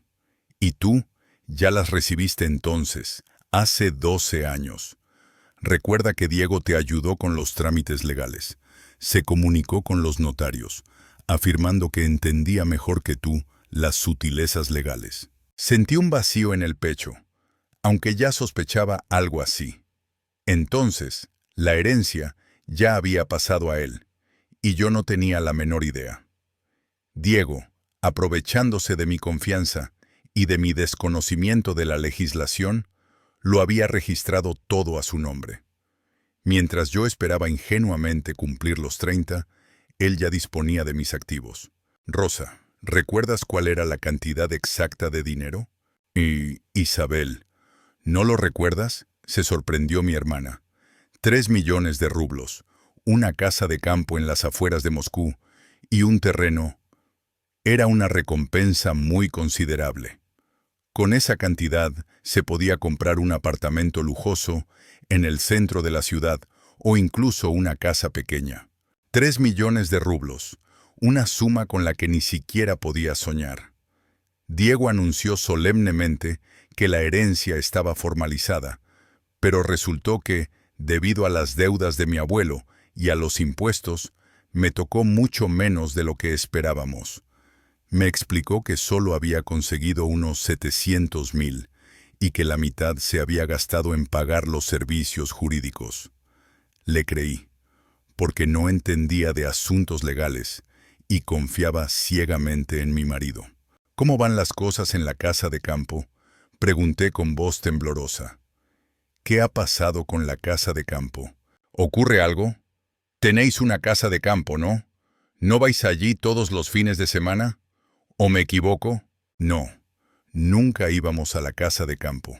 S1: Y tú ya las recibiste entonces, hace 12 años. Recuerda que Diego te ayudó con los trámites legales. Se comunicó con los notarios, afirmando que entendía mejor que tú las sutilezas legales. Sentí un vacío en el pecho, aunque ya sospechaba algo así. Entonces, la herencia ya había pasado a él, y yo no tenía la menor idea. Diego, aprovechándose de mi confianza y de mi desconocimiento de la legislación, lo había registrado todo a su nombre. Mientras yo esperaba ingenuamente cumplir los 30, él ya disponía de mis activos. Rosa, ¿recuerdas cuál era la cantidad exacta de dinero? Y, Isabel, ¿no lo recuerdas?, se sorprendió mi hermana. 3 millones de rublos, una casa de campo en las afueras de Moscú y un terreno. Era una recompensa muy considerable. Con esa cantidad se podía comprar un apartamento lujoso en el centro de la ciudad o incluso una casa pequeña. 3 millones de rublos, una suma con la que ni siquiera podía soñar. Diego anunció solemnemente que la herencia estaba formalizada, pero resultó que, debido a las deudas de mi abuelo y a los impuestos, me tocó mucho menos de lo que esperábamos. Me explicó que solo había conseguido unos 700,000 y que la mitad se había gastado en pagar los servicios jurídicos. Le creí, porque no entendía de asuntos legales y confiaba ciegamente en mi marido. ¿Cómo van las cosas en la casa de campo?, pregunté con voz temblorosa. ¿Qué ha pasado con la casa de campo? ¿Ocurre algo? Tenéis una casa de campo, ¿no? ¿No vais allí todos los fines de semana? ¿O me equivoco? No, nunca íbamos a la casa de campo.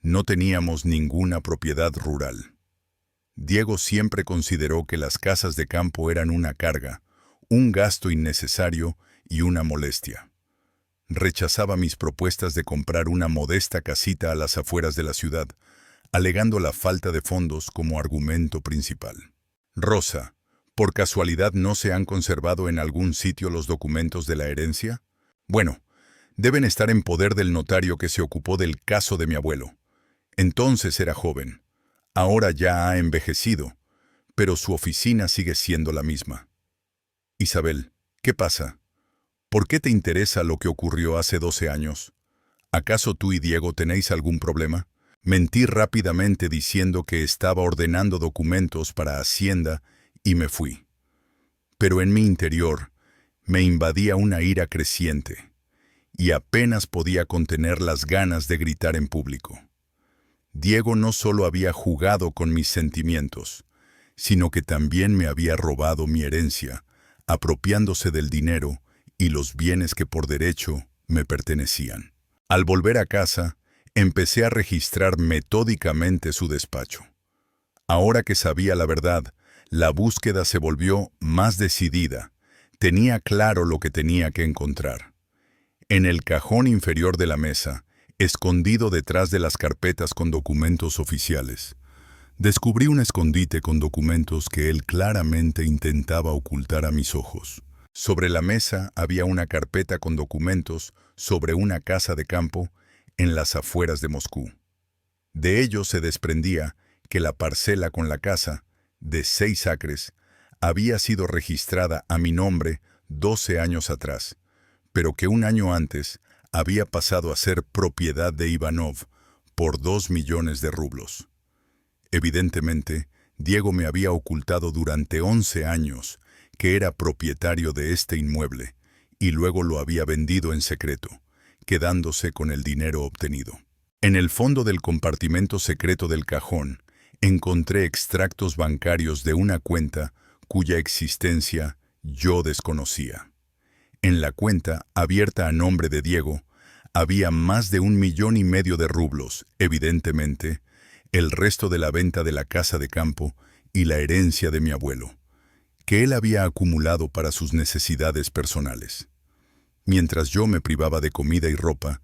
S1: No teníamos ninguna propiedad rural. Diego siempre consideró que las casas de campo eran una carga, un gasto innecesario y una molestia. Rechazaba mis propuestas de comprar una modesta casita a las afueras de la ciudad, alegando la falta de fondos como argumento principal. Rosa, ¿por casualidad no se han conservado en algún sitio los documentos de la herencia? Bueno, deben estar en poder del notario que se ocupó del caso de mi abuelo. Entonces era joven. Ahora ya ha envejecido, pero su oficina sigue siendo la misma. Isabel, ¿qué pasa? ¿Por qué te interesa lo que ocurrió hace 12 años? ¿Acaso tú y Diego tenéis algún problema? Mentí rápidamente diciendo que estaba ordenando documentos para Hacienda y me fui. Pero en mi interior me invadía una ira creciente y apenas podía contener las ganas de gritar en público. Diego no solo había jugado con mis sentimientos, sino que también me había robado mi herencia, apropiándose del dinero y los bienes que por derecho me pertenecían. Al volver a casa, empecé a registrar metódicamente su despacho. Ahora que sabía la verdad, la búsqueda se volvió más decidida. Tenía claro lo que tenía que encontrar. En el cajón inferior de la mesa, escondido detrás de las carpetas con documentos oficiales, descubrí un escondite con documentos que él claramente intentaba ocultar a mis ojos. Sobre la mesa había una carpeta con documentos sobre una casa de campo en las afueras de Moscú. De ello se desprendía que la parcela con la casa, de 6 acres, había sido registrada a mi nombre 12 años atrás, pero que un año antes había pasado a ser propiedad de Ivanov por 2 millones de rublos. Evidentemente, Diego me había ocultado durante 11 años que era propietario de este inmueble y luego lo había vendido en secreto, quedándose con el dinero obtenido. En el fondo del compartimento secreto del cajón, encontré extractos bancarios de una cuenta cuya existencia yo desconocía. En la cuenta, abierta a nombre de Diego, había más de 1,5 millones de rublos, evidentemente, el resto de la venta de la casa de campo y la herencia de mi abuelo, que él había acumulado para sus necesidades personales. Mientras yo me privaba de comida y ropa,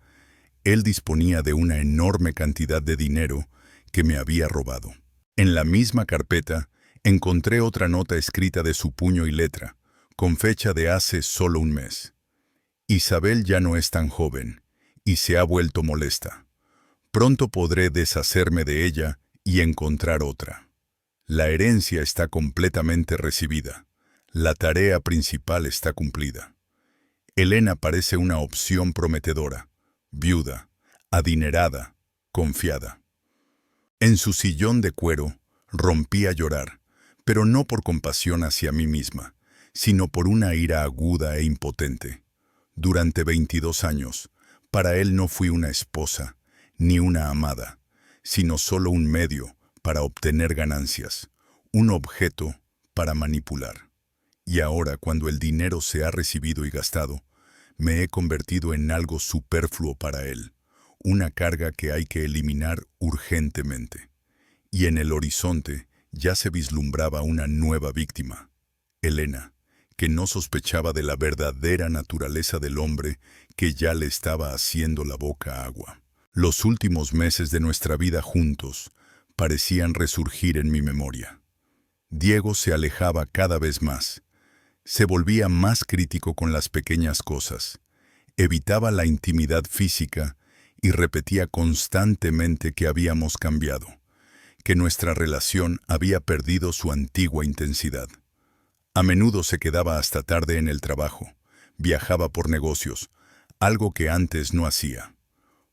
S1: él disponía de una enorme cantidad de dinero que me había robado. En la misma carpeta encontré otra nota escrita de su puño y letra, con fecha de hace solo un mes. Isabel ya no es tan joven y se ha vuelto molesta. Pronto podré deshacerme de ella y encontrar otra. La herencia está completamente recibida. La tarea principal está cumplida. Elena parece una opción prometedora, viuda, adinerada, confiada. En su sillón de cuero, rompí a llorar, pero no por compasión hacia mí misma, sino por una ira aguda e impotente. Durante 22 años, para él no fui una esposa, ni una amada, sino solo un medio para obtener ganancias, un objeto para manipular. Y ahora, cuando el dinero se ha recibido y gastado, me he convertido en algo superfluo para él, una carga que hay que eliminar urgentemente. Y en el horizonte ya se vislumbraba una nueva víctima, Elena, que no sospechaba de la verdadera naturaleza del hombre que ya le estaba haciendo la boca agua. Los últimos meses de nuestra vida juntos parecían resurgir en mi memoria. Diego se alejaba cada vez más. Se volvía más crítico con las pequeñas cosas, evitaba la intimidad física y repetía constantemente que habíamos cambiado, que nuestra relación había perdido su antigua intensidad. A menudo se quedaba hasta tarde en el trabajo, viajaba por negocios, algo que antes no hacía.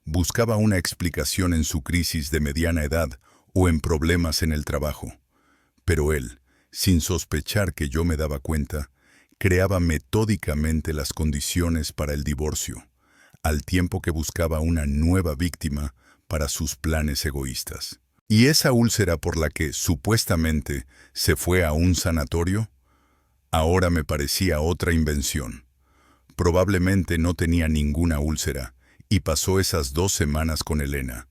S1: Buscaba una explicación en su crisis de mediana edad o en problemas en el trabajo. Pero él, sin sospechar que yo me daba cuenta, creaba metódicamente las condiciones para el divorcio, al tiempo que buscaba una nueva víctima para sus planes egoístas. ¿Y esa úlcera por la que, supuestamente, se fue a un sanatorio? Ahora me parecía otra invención. Probablemente no tenía ninguna úlcera y pasó esas 2 semanas con Elena,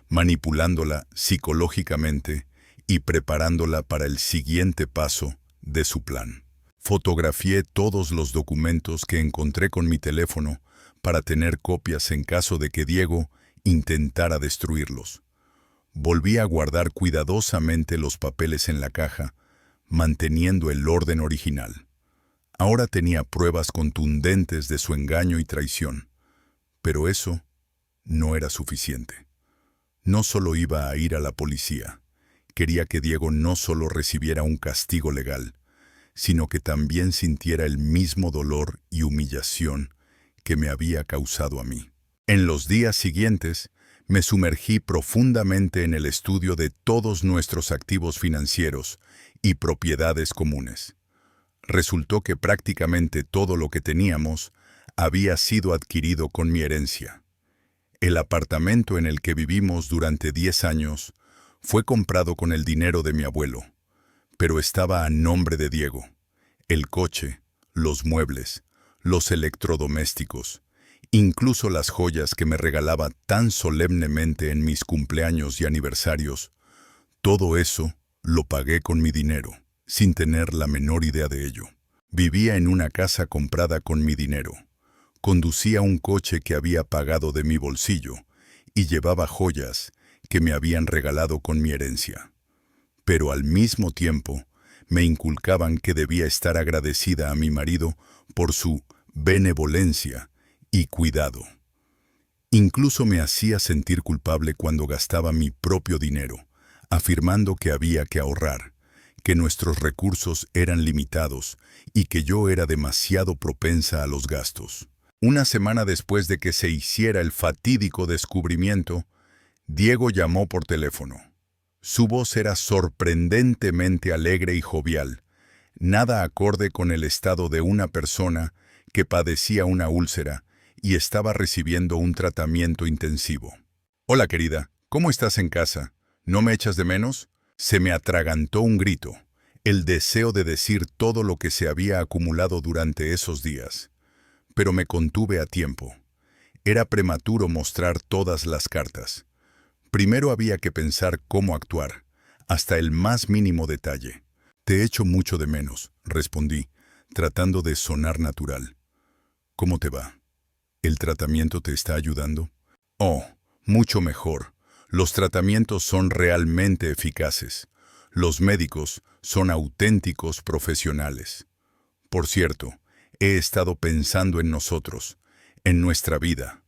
S1: manipulándola psicológicamente y preparándola para el siguiente paso de su plan. Fotografié todos los documentos que encontré con mi teléfono para tener copias en caso de que Diego intentara destruirlos. Volví a guardar cuidadosamente los papeles en la caja, manteniendo el orden original. Ahora tenía pruebas contundentes de su engaño y traición, pero eso no era suficiente. No solo iba a ir a la policía, quería que Diego no solo recibiera un castigo legal, sino que también sintiera el mismo dolor y humillación que me había causado a mí. En los días siguientes, me sumergí profundamente en el estudio de todos nuestros activos financieros y propiedades comunes. Resultó que prácticamente todo lo que teníamos había sido adquirido con mi herencia. El apartamento en el que vivimos durante 10 años fue comprado con el dinero de mi abuelo, pero estaba a nombre de Diego. El coche, los muebles, los electrodomésticos, incluso las joyas que me regalaba tan solemnemente en mis cumpleaños y aniversarios, todo eso lo pagué con mi dinero, sin tener la menor idea de ello. Vivía en una casa comprada con mi dinero, conducía un coche que había pagado de mi bolsillo y llevaba joyas que me habían regalado con mi herencia. Pero al mismo tiempo, me inculcaban que debía estar agradecida a mi marido por su benevolencia y cuidado. Incluso me hacía sentir culpable cuando gastaba mi propio dinero, afirmando que había que ahorrar, que nuestros recursos eran limitados y que yo era demasiado propensa a los gastos. Una semana después de que se hiciera el fatídico descubrimiento, Diego llamó por teléfono. Su voz era sorprendentemente alegre y jovial, nada acorde con el estado de una persona que padecía una úlcera y estaba recibiendo un tratamiento intensivo. «Hola, querida, ¿cómo estás en casa? ¿No me echas de menos?» Se me atragantó un grito, el deseo de decir todo lo que se había acumulado durante esos días. Pero me contuve a tiempo. Era prematuro mostrar todas las cartas. Primero había que pensar cómo actuar, hasta el más mínimo detalle. «Te echo mucho de menos», respondí, tratando de sonar natural. «¿Cómo te va? ¿El tratamiento te está ayudando?» «Oh, mucho mejor. Los tratamientos son realmente eficaces. Los médicos son auténticos profesionales. Por cierto, he estado pensando en nosotros, en nuestra vida».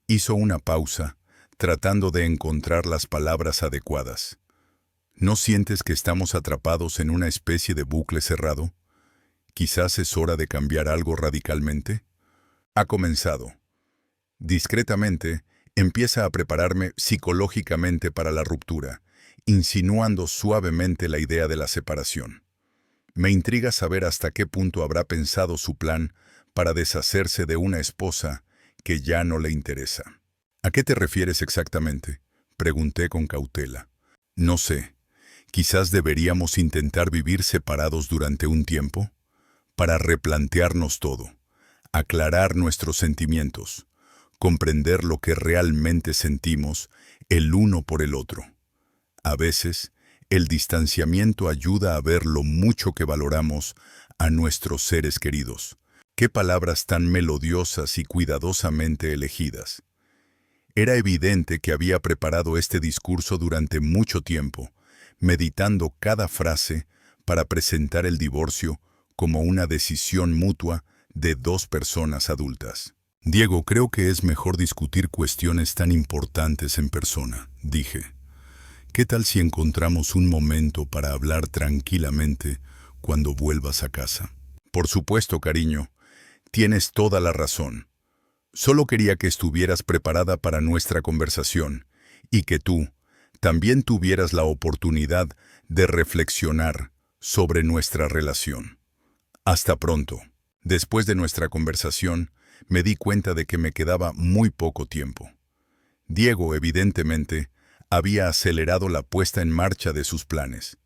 S1: Hizo una pausa, tratando de encontrar las palabras adecuadas. ¿No sientes que estamos atrapados en una especie de bucle cerrado? ¿Quizás es hora de cambiar algo radicalmente? Ha comenzado. Discretamente, empieza a prepararme psicológicamente para la ruptura, insinuando suavemente la idea de la separación. Me intriga saber hasta qué punto habrá pensado su plan para deshacerse de una esposa que ya no le interesa. ¿A qué te refieres exactamente?, pregunté con cautela. No sé. Quizás deberíamos intentar vivir separados durante un tiempo, para replantearnos todo, aclarar nuestros sentimientos, comprender lo que realmente sentimos el uno por el otro. A veces, el distanciamiento ayuda a ver lo mucho que valoramos a nuestros seres queridos. Qué palabras tan melodiosas y cuidadosamente elegidas. Era evidente que había preparado este discurso durante mucho tiempo, meditando cada frase para presentar el divorcio como una decisión mutua de dos personas adultas. Diego, creo que es mejor discutir cuestiones tan importantes en persona, dije. ¿Qué tal si encontramos un momento para hablar tranquilamente cuando vuelvas a casa? Por supuesto, cariño. Tienes toda la razón. Solo quería que estuvieras preparada para nuestra conversación y que tú también tuvieras la oportunidad de reflexionar sobre nuestra relación. Hasta pronto. Después de nuestra conversación, me di cuenta de que me quedaba muy poco tiempo. Diego, evidentemente, había acelerado la puesta en marcha de sus planes.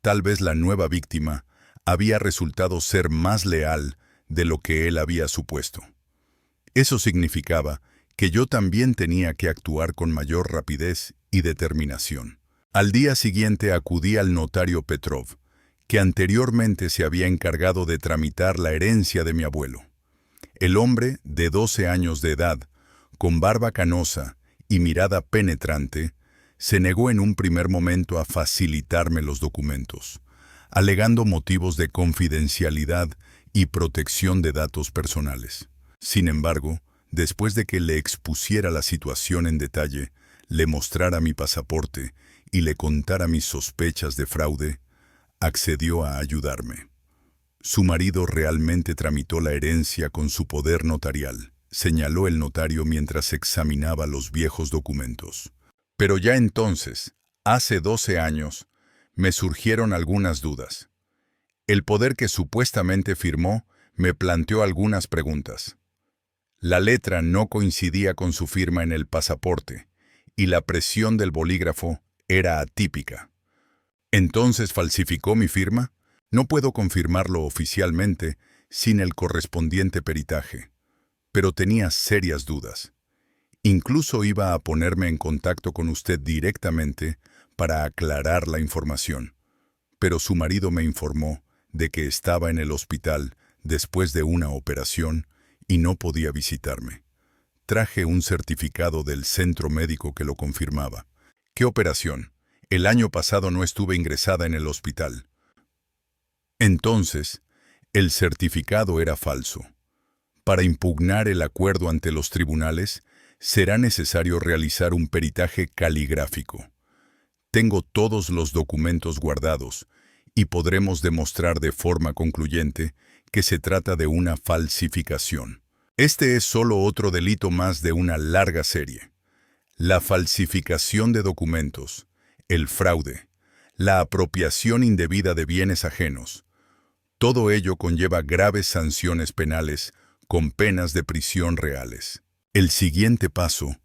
S1: Tal vez la nueva víctima había resultado ser más leal de lo que él había supuesto. Eso significaba que yo también tenía que actuar con mayor rapidez y determinación. Al día siguiente acudí al notario Petrov, que anteriormente se había encargado de tramitar la herencia de mi abuelo. El hombre, de 12 años de edad, con barba canosa y mirada penetrante, se negó en un primer momento a facilitarme los documentos, alegando motivos de confidencialidad y protección de datos personales. Sin embargo, después de que le expusiera la situación en detalle, le mostrara mi pasaporte y le contara mis sospechas de fraude, accedió a ayudarme. Su marido realmente tramitó la herencia con su poder notarial, señaló el notario mientras examinaba los viejos documentos. Pero ya entonces, hace 12 años, me surgieron algunas dudas. El poder que supuestamente firmó me planteó algunas preguntas. La letra no coincidía con su firma en el pasaporte, y la presión del bolígrafo era atípica. ¿Entonces falsificó mi firma? No puedo confirmarlo oficialmente sin el correspondiente peritaje, pero tenía serias dudas. Incluso iba a ponerme en contacto con usted directamente para aclarar la información, pero su marido me informó de que estaba en el hospital después de una operación y no podía visitarme. Traje un certificado del centro médico que lo confirmaba. ¿Qué operación? El año pasado no estuve ingresada en el hospital. Entonces, el certificado era falso. Para impugnar el acuerdo ante los tribunales, será necesario realizar un peritaje caligráfico. Tengo todos los documentos guardados y podremos demostrar de forma concluyente que se trata de una falsificación. Este es solo otro delito más de una larga serie. La falsificación de documentos, el fraude, la apropiación indebida de bienes ajenos. Todo ello conlleva graves sanciones penales con penas de prisión reales. El siguiente paso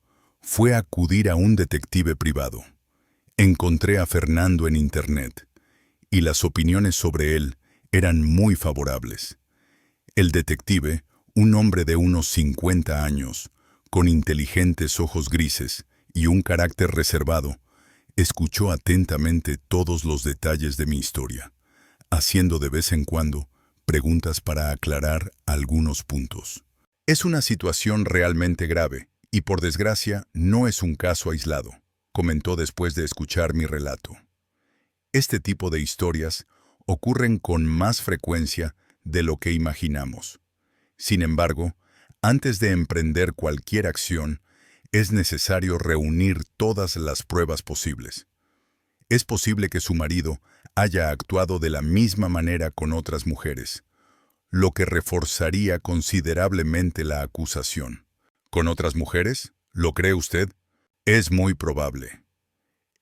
S1: fue acudir a un detective privado. Encontré a Fernando en Internet, y las opiniones sobre él eran muy favorables. El detective, un hombre de unos 50 años, con inteligentes ojos grises y un carácter reservado, escuchó atentamente todos los detalles de mi historia, haciendo de vez en cuando preguntas para aclarar algunos puntos. Es una situación realmente grave, y por desgracia no es un caso aislado, comentó después de escuchar mi relato. Este tipo de historias ocurren con más frecuencia de lo que imaginamos. Sin embargo, antes de emprender cualquier acción, es necesario reunir todas las pruebas posibles. Es posible que su marido haya actuado de la misma manera con otras mujeres, lo que reforzaría considerablemente la acusación. ¿Con otras mujeres? ¿Lo cree usted? Es muy probable.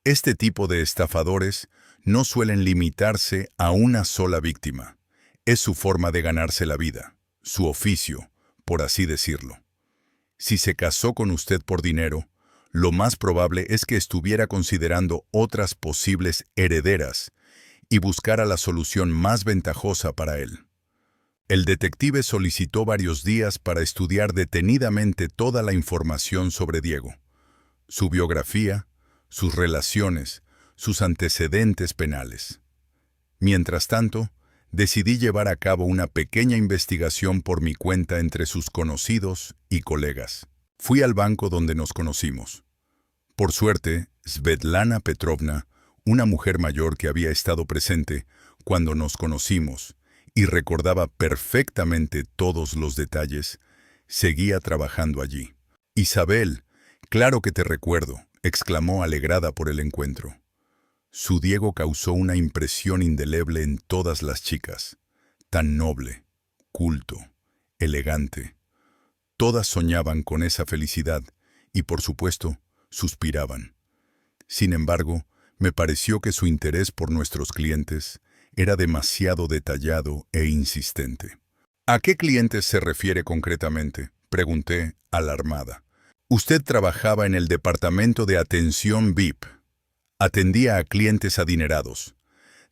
S1: Este tipo de estafadores no suelen limitarse a una sola víctima. Es su forma de ganarse la vida, su oficio, por así decirlo. Si se casó con usted por dinero, lo más probable es que estuviera considerando otras posibles herederas y buscara la solución más ventajosa para él. El detective solicitó varios días para estudiar detenidamente toda la información sobre Diego, su biografía, sus relaciones, sus antecedentes penales. Mientras tanto, decidí llevar a cabo una pequeña investigación por mi cuenta entre sus conocidos y colegas. Fui al banco donde nos conocimos. Por suerte, Svetlana Petrovna, una mujer mayor que había estado presente cuando nos conocimos y recordaba perfectamente todos los detalles, seguía trabajando allí. «Isabel, claro que te recuerdo», exclamó alegrada por el encuentro. Su Diego causó una impresión indeleble en todas las chicas. Tan noble, culto, elegante. Todas soñaban con esa felicidad y, por supuesto, suspiraban. Sin embargo, me pareció que su interés por nuestros clientes era demasiado detallado e insistente. «¿A qué clientes se refiere concretamente?», pregunté, alarmada. «Usted trabajaba en el departamento de atención VIP. Atendía a clientes adinerados.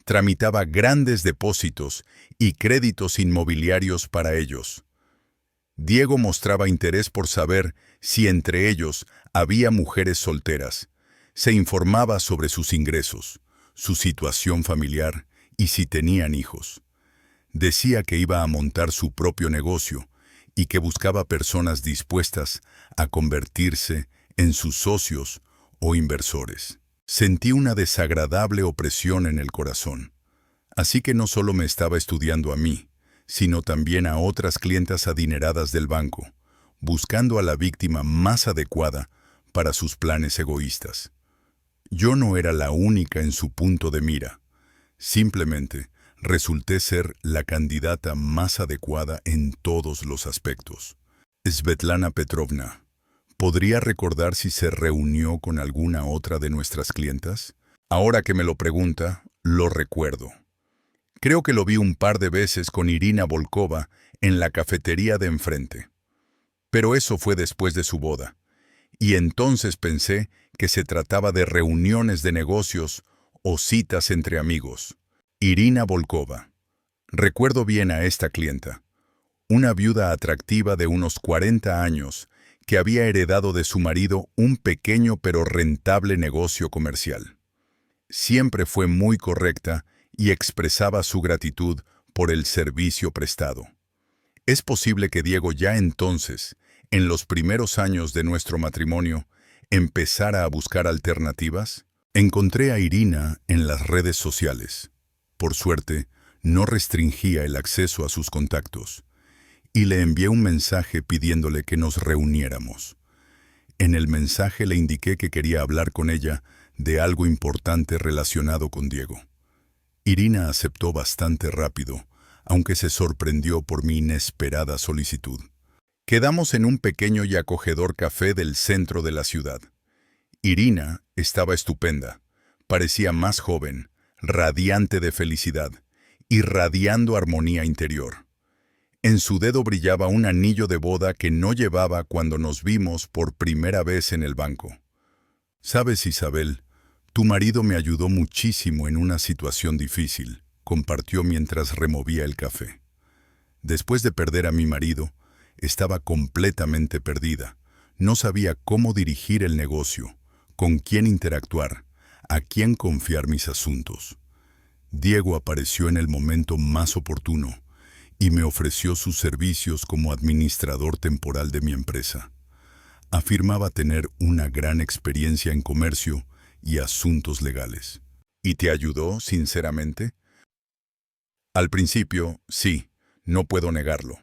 S1: Tramitaba grandes depósitos y créditos inmobiliarios para ellos». Diego mostraba interés por saber si entre ellos había mujeres solteras. Se informaba sobre sus ingresos, su situación familiar y si tenían hijos. Decía que iba a montar su propio negocio y que buscaba personas dispuestas a convertirse en sus socios o inversores. Sentí una desagradable opresión en el corazón. Así que no solo me estaba estudiando a mí, sino también a otras clientas adineradas del banco, buscando a la víctima más adecuada para sus planes egoístas. Yo no era la única en su punto de mira. Simplemente resulté ser la candidata más adecuada en todos los aspectos. Svetlana Petrovna, ¿podría recordar si se reunió con alguna otra de nuestras clientas? Ahora que me lo pregunta, lo recuerdo. Creo que lo vi un par de veces con Irina Volkova en la cafetería de enfrente. Pero eso fue después de su boda. Y entonces pensé que se trataba de reuniones de negocios o citas entre amigos. Irina Volkova. Recuerdo bien a esta clienta. Una viuda atractiva de unos 40 años que había heredado de su marido un pequeño pero rentable negocio comercial. Siempre fue muy correcta y expresaba su gratitud por el servicio prestado. Es posible que Diego ya entonces, en los primeros años de nuestro matrimonio, empezara a buscar alternativas. Encontré a Irina en las redes sociales. Por suerte, no restringía el acceso a sus contactos, y le envié un mensaje pidiéndole que nos reuniéramos. En el mensaje le indiqué que quería hablar con ella de algo importante relacionado con Diego. Irina aceptó bastante rápido, aunque se sorprendió por mi inesperada solicitud. Quedamos en un pequeño y acogedor café del centro de la ciudad. Irina estaba estupenda, parecía más joven, radiante de felicidad, irradiando armonía interior. En su dedo brillaba un anillo de boda que no llevaba cuando nos vimos por primera vez en el banco. «Sabes, Isabel, tu marido me ayudó muchísimo en una situación difícil», compartió mientras removía el café. Después de perder a mi marido, estaba completamente perdida. No sabía cómo dirigir el negocio, con quién interactuar, a quién confiar mis asuntos. Diego apareció en el momento más oportuno y me ofreció sus servicios como administrador temporal de mi empresa. Afirmaba tener una gran experiencia en comercio y asuntos legales. ¿Y te ayudó, sinceramente? Al principio, sí, no puedo negarlo.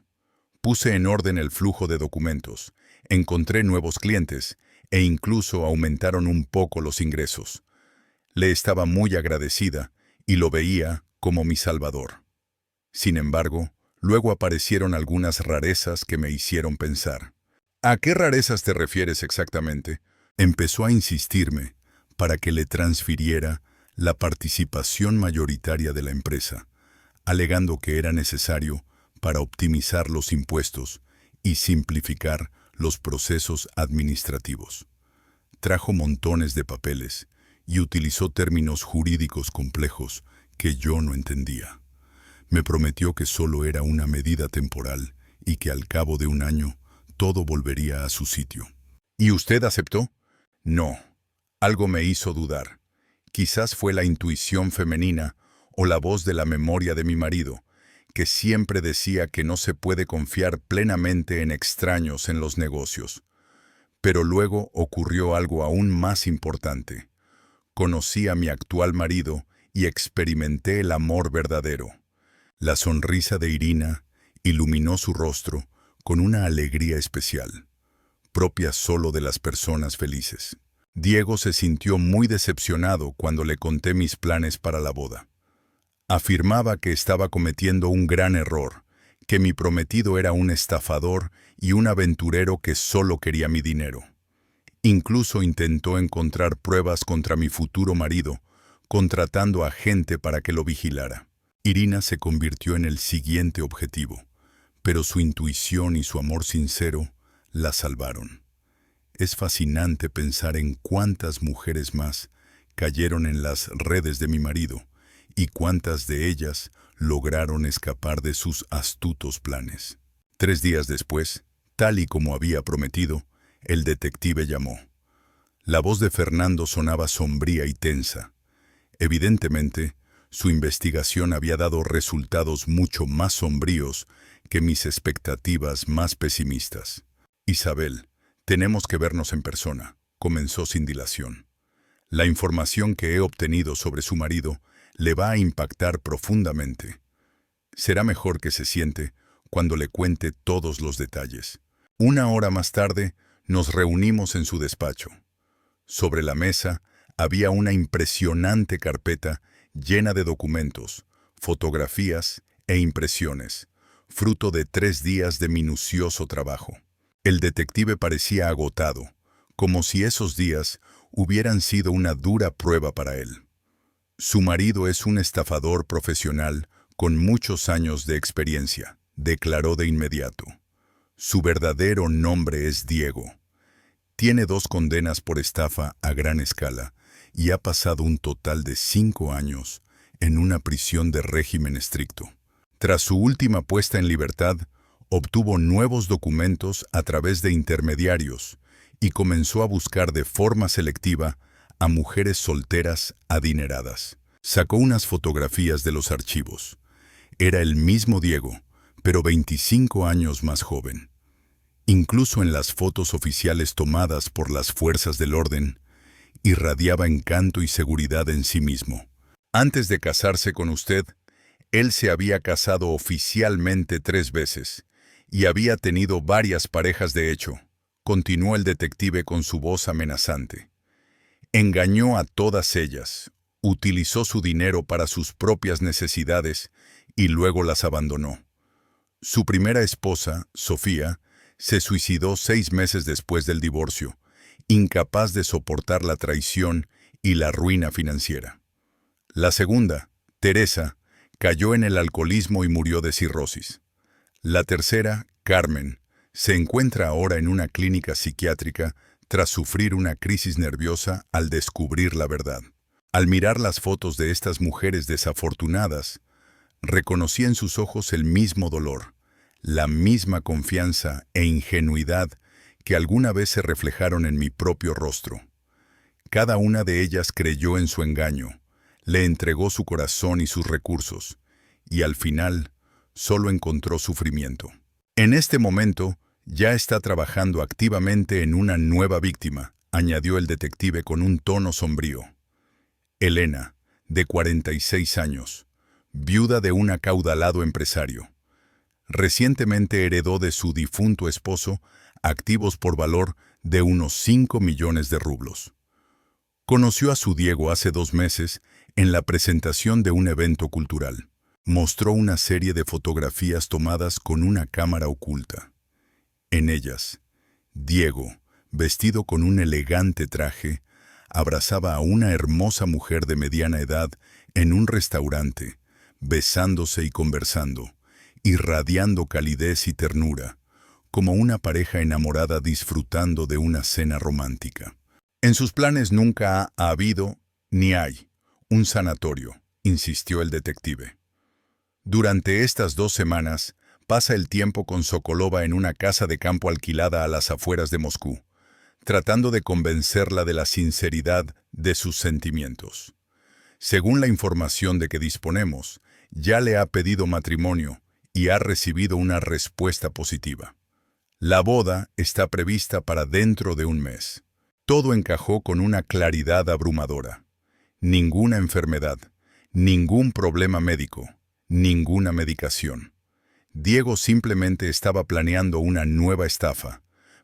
S1: Puse en orden el flujo de documentos, encontré nuevos clientes e incluso aumentaron un poco los ingresos. Le estaba muy agradecida y lo veía como mi salvador. Sin embargo, luego aparecieron algunas rarezas que me hicieron pensar. ¿A qué rarezas te refieres exactamente? Empezó a insistirme para que le transfiriera la participación mayoritaria de la empresa, alegando que era necesario para optimizar los impuestos y simplificar los procesos administrativos. Trajo montones de papeles y utilizó términos jurídicos complejos que yo no entendía. Me prometió que solo era una medida temporal y que al cabo de un año todo volvería a su sitio. ¿Y usted aceptó? No. Algo me hizo dudar. Quizás fue la intuición femenina o la voz de la memoria de mi marido, que siempre decía que no se puede confiar plenamente en extraños en los negocios. Pero luego ocurrió algo aún más importante. Conocí a mi actual marido y experimenté el amor verdadero. La sonrisa de Irina iluminó su rostro con una alegría especial, propia solo de las personas felices. Diego se sintió muy decepcionado cuando le conté mis planes para la boda. Afirmaba que estaba cometiendo un gran error, que mi prometido era un estafador y un aventurero que solo quería mi dinero. Incluso intentó encontrar pruebas contra mi futuro marido, contratando a gente para que lo vigilara. Irina se convirtió en el siguiente objetivo, pero su intuición y su amor sincero la salvaron. Es fascinante pensar en cuántas mujeres más cayeron en las redes de mi marido y cuántas de ellas lograron escapar de sus astutos planes. 3 días después, tal y como había prometido, el detective llamó. La voz de Fernando sonaba sombría y tensa. Evidentemente, su investigación había dado resultados mucho más sombríos que mis expectativas más pesimistas. Isabel, tenemos que vernos en persona, comenzó sin dilación. La información que he obtenido sobre su marido le va a impactar profundamente. Será mejor que se siente cuando le cuente todos los detalles. 1 hora más tarde, nos reunimos en su despacho. Sobre la mesa había una impresionante carpeta llena de documentos, fotografías e impresiones, fruto de 3 días de minucioso trabajo. El detective parecía agotado, como si esos días hubieran sido una dura prueba para él. Su marido es un estafador profesional con muchos años de experiencia, declaró de inmediato. Su verdadero nombre es Diego. Tiene 2 condenas por estafa a gran escala y ha pasado un total de 5 años en una prisión de régimen estricto. Tras su última puesta en libertad, obtuvo nuevos documentos a través de intermediarios y comenzó a buscar de forma selectiva a mujeres solteras adineradas. Sacó unas fotografías de los archivos. Era el mismo Diego, pero 25 años más joven. Incluso en las fotos oficiales tomadas por las fuerzas del orden, irradiaba encanto y seguridad en sí mismo. Antes de casarse con usted, él se había casado oficialmente 3 veces y había tenido varias parejas de hecho, continuó el detective con su voz amenazante. Engañó a todas ellas, utilizó su dinero para sus propias necesidades y luego las abandonó. Su primera esposa, Sofía, se suicidó 6 meses después del divorcio, incapaz de soportar la traición y la ruina financiera. La segunda, Teresa, cayó en el alcoholismo y murió de cirrosis. La tercera, Carmen, se encuentra ahora en una clínica psiquiátrica tras sufrir una crisis nerviosa al descubrir la verdad. Al mirar las fotos de estas mujeres desafortunadas, reconocí en sus ojos el mismo dolor, la misma confianza e ingenuidad que alguna vez se reflejaron en mi propio rostro. Cada una de ellas creyó en su engaño, le entregó su corazón y sus recursos, y al final solo encontró sufrimiento. En este momento, ya está trabajando activamente en una nueva víctima, añadió el detective con un tono sombrío. Elena, de 46 años, viuda de un acaudalado empresario. Recientemente heredó de su difunto esposo activos por valor de unos 5 millones de rublos. Conoció a su Diego hace 2 meses en la presentación de un evento cultural. Mostró una serie de fotografías tomadas con una cámara oculta. En ellas, Diego, vestido con un elegante traje, abrazaba a una hermosa mujer de mediana edad en un restaurante, besándose y conversando, irradiando calidez y ternura, como una pareja enamorada disfrutando de una cena romántica. En sus planes nunca ha habido, ni hay, un sanatorio, insistió el detective. Durante estas 2 semanas, pasa el tiempo con Sokolova en una casa de campo alquilada a las afueras de Moscú, tratando de convencerla de la sinceridad de sus sentimientos. Según la información de que disponemos, ya le ha pedido matrimonio y ha recibido una respuesta positiva. La boda está prevista para dentro de un mes. Todo encajó con una claridad abrumadora. Ninguna enfermedad, ningún problema médico, ninguna medicación. Diego simplemente estaba planeando una nueva estafa,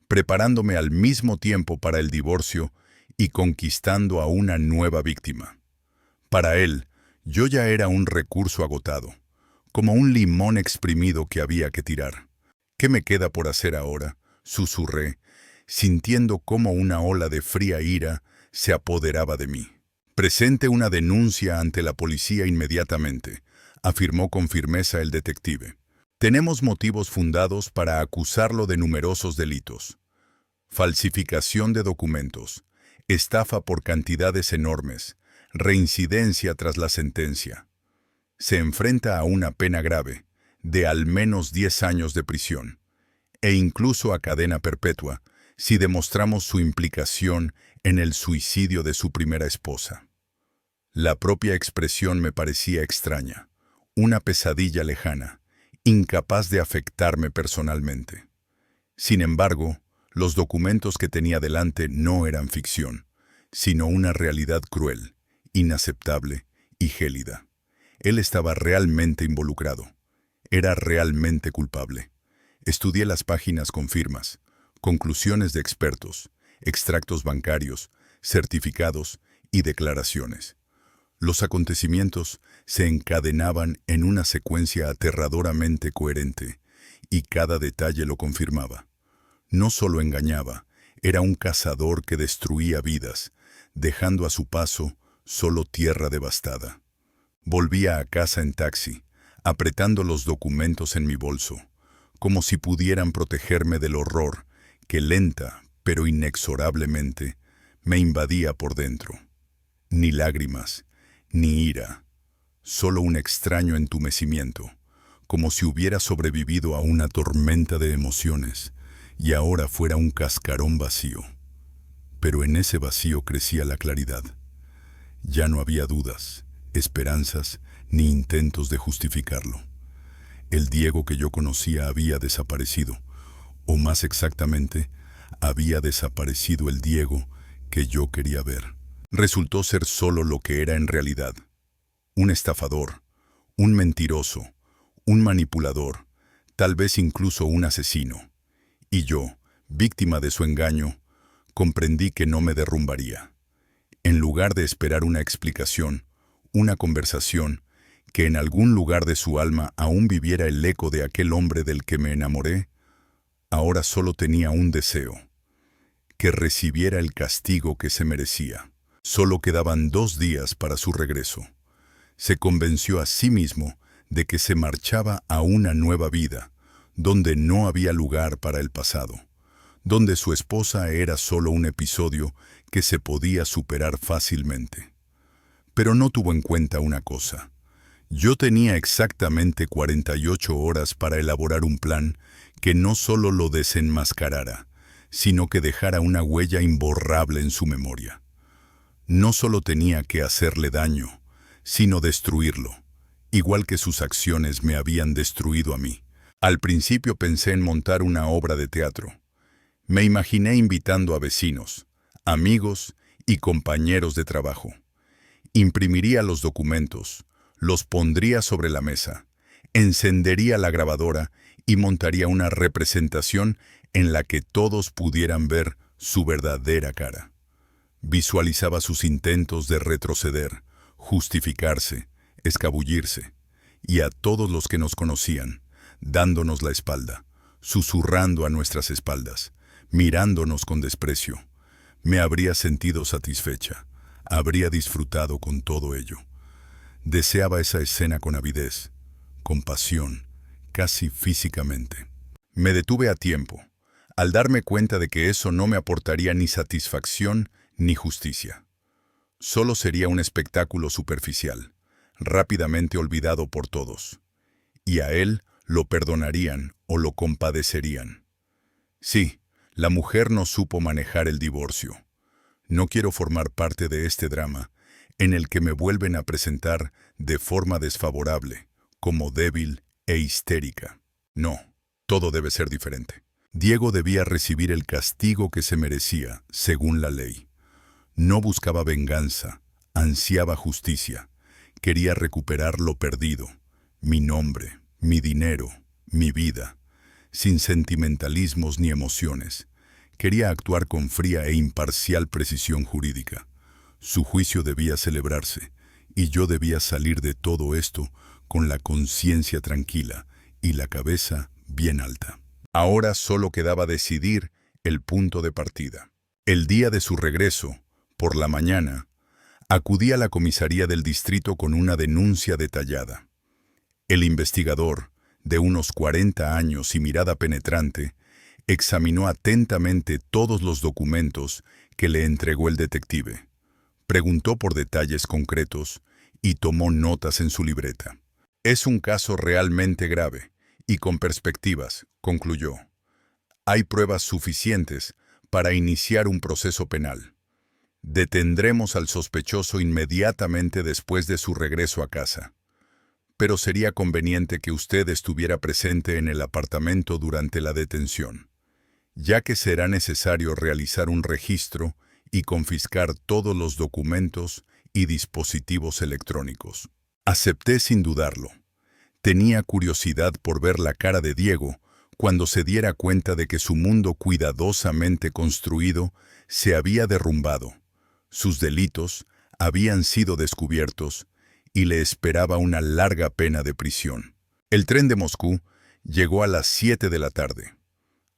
S1: preparándome al mismo tiempo para el divorcio y conquistando a una nueva víctima. Para él, yo ya era un recurso agotado, como un limón exprimido que había que tirar. ¿Qué me queda por hacer ahora?, susurré, sintiendo cómo una ola de fría ira se apoderaba de mí. Presente una denuncia ante la policía inmediatamente, afirmó con firmeza el detective. Tenemos motivos fundados para acusarlo de numerosos delitos. Falsificación de documentos, estafa por cantidades enormes, reincidencia tras la sentencia. Se enfrenta a una pena grave, de al menos 10 años de prisión, e incluso a cadena perpetua, si demostramos su implicación en el suicidio de su primera esposa. La propia expresión me parecía extraña, una pesadilla lejana, incapaz de afectarme personalmente. Sin embargo, los documentos que tenía delante no eran ficción, sino una realidad cruel, inaceptable y gélida. Él estaba realmente involucrado. Era realmente culpable. Estudié las páginas con firmas, conclusiones de expertos, extractos bancarios, certificados y declaraciones. Los acontecimientos se encadenaban en una secuencia aterradoramente coherente, y cada detalle lo confirmaba. No solo engañaba, era un cazador que destruía vidas, dejando a su paso solo tierra devastada. Volvía a casa en taxi, apretando los documentos en mi bolso, como si pudieran protegerme del horror que lenta, pero inexorablemente, me invadía por dentro. Ni lágrimas, ni ira, solo un extraño entumecimiento, como si hubiera sobrevivido a una tormenta de emociones y ahora fuera un cascarón vacío. Pero en ese vacío crecía la claridad. Ya no había dudas, esperanzas, ni intentos de justificarlo. El Diego que yo conocía había desaparecido, o más exactamente, había desaparecido el Diego que yo quería ver. Resultó ser solo lo que era en realidad: un estafador, un mentiroso, un manipulador, tal vez incluso un asesino. Y yo, víctima de su engaño, comprendí que no me derrumbaría. En lugar de esperar una explicación, una conversación, que en algún lugar de su alma aún viviera el eco de aquel hombre del que me enamoré, ahora solo tenía un deseo: que recibiera el castigo que se merecía. Solo quedaban 2 días para su regreso. Se convenció a sí mismo de que se marchaba a una nueva vida, donde no había lugar para el pasado, donde su esposa era solo un episodio que se podía superar fácilmente. Pero no tuvo en cuenta una cosa. Yo tenía exactamente 48 horas para elaborar un plan que no solo lo desenmascarara, sino que dejara una huella imborrable en su memoria. No solo tenía que hacerle daño, sino destruirlo, igual que sus acciones me habían destruido a mí. Al principio pensé en montar una obra de teatro. Me imaginé invitando a vecinos, amigos y compañeros de trabajo. Imprimiría los documentos, los pondría sobre la mesa, encendería la grabadora y montaría una representación en la que todos pudieran ver su verdadera cara. Visualizaba sus intentos de retroceder, justificarse, escabullirse, y a todos los que nos conocían, dándonos la espalda, susurrando a nuestras espaldas, mirándonos con desprecio. Me habría sentido satisfecha, habría disfrutado con todo ello. Deseaba esa escena con avidez, con pasión, casi físicamente. Me detuve a tiempo, al darme cuenta de que eso no me aportaría ni satisfacción ni justicia. Solo sería un espectáculo superficial, rápidamente olvidado por todos. Y a él lo perdonarían o lo compadecerían. Sí, la mujer no supo manejar el divorcio. No quiero formar parte de este drama en el que me vuelven a presentar de forma desfavorable, como débil e histérica. No, todo debe ser diferente. Diego debía recibir el castigo que se merecía, según la ley. No buscaba venganza, ansiaba justicia. Quería recuperar lo perdido, mi nombre, mi dinero, mi vida, sin sentimentalismos ni emociones. Quería actuar con fría e imparcial precisión jurídica. Su juicio debía celebrarse, y yo debía salir de todo esto con la conciencia tranquila y la cabeza bien alta. Ahora solo quedaba decidir el punto de partida. El día de su regreso, por la mañana, acudí a la comisaría del distrito con una denuncia detallada. El investigador, de unos 40 años y mirada penetrante, examinó atentamente todos los documentos que le entregó el detective. Preguntó por detalles concretos y tomó notas en su libreta. Es un caso realmente grave y con perspectivas, concluyó. Hay pruebas suficientes para iniciar un proceso penal. Detendremos al sospechoso inmediatamente después de su regreso a casa. Pero sería conveniente que usted estuviera presente en el apartamento durante la detención, ya que será necesario realizar un registro y confiscar todos los documentos y dispositivos electrónicos. Acepté sin dudarlo. Tenía curiosidad por ver la cara de Diego cuando se diera cuenta de que su mundo cuidadosamente construido se había derrumbado. Sus delitos habían sido descubiertos y le esperaba una larga pena de prisión. El tren de Moscú llegó a las 7 de la tarde.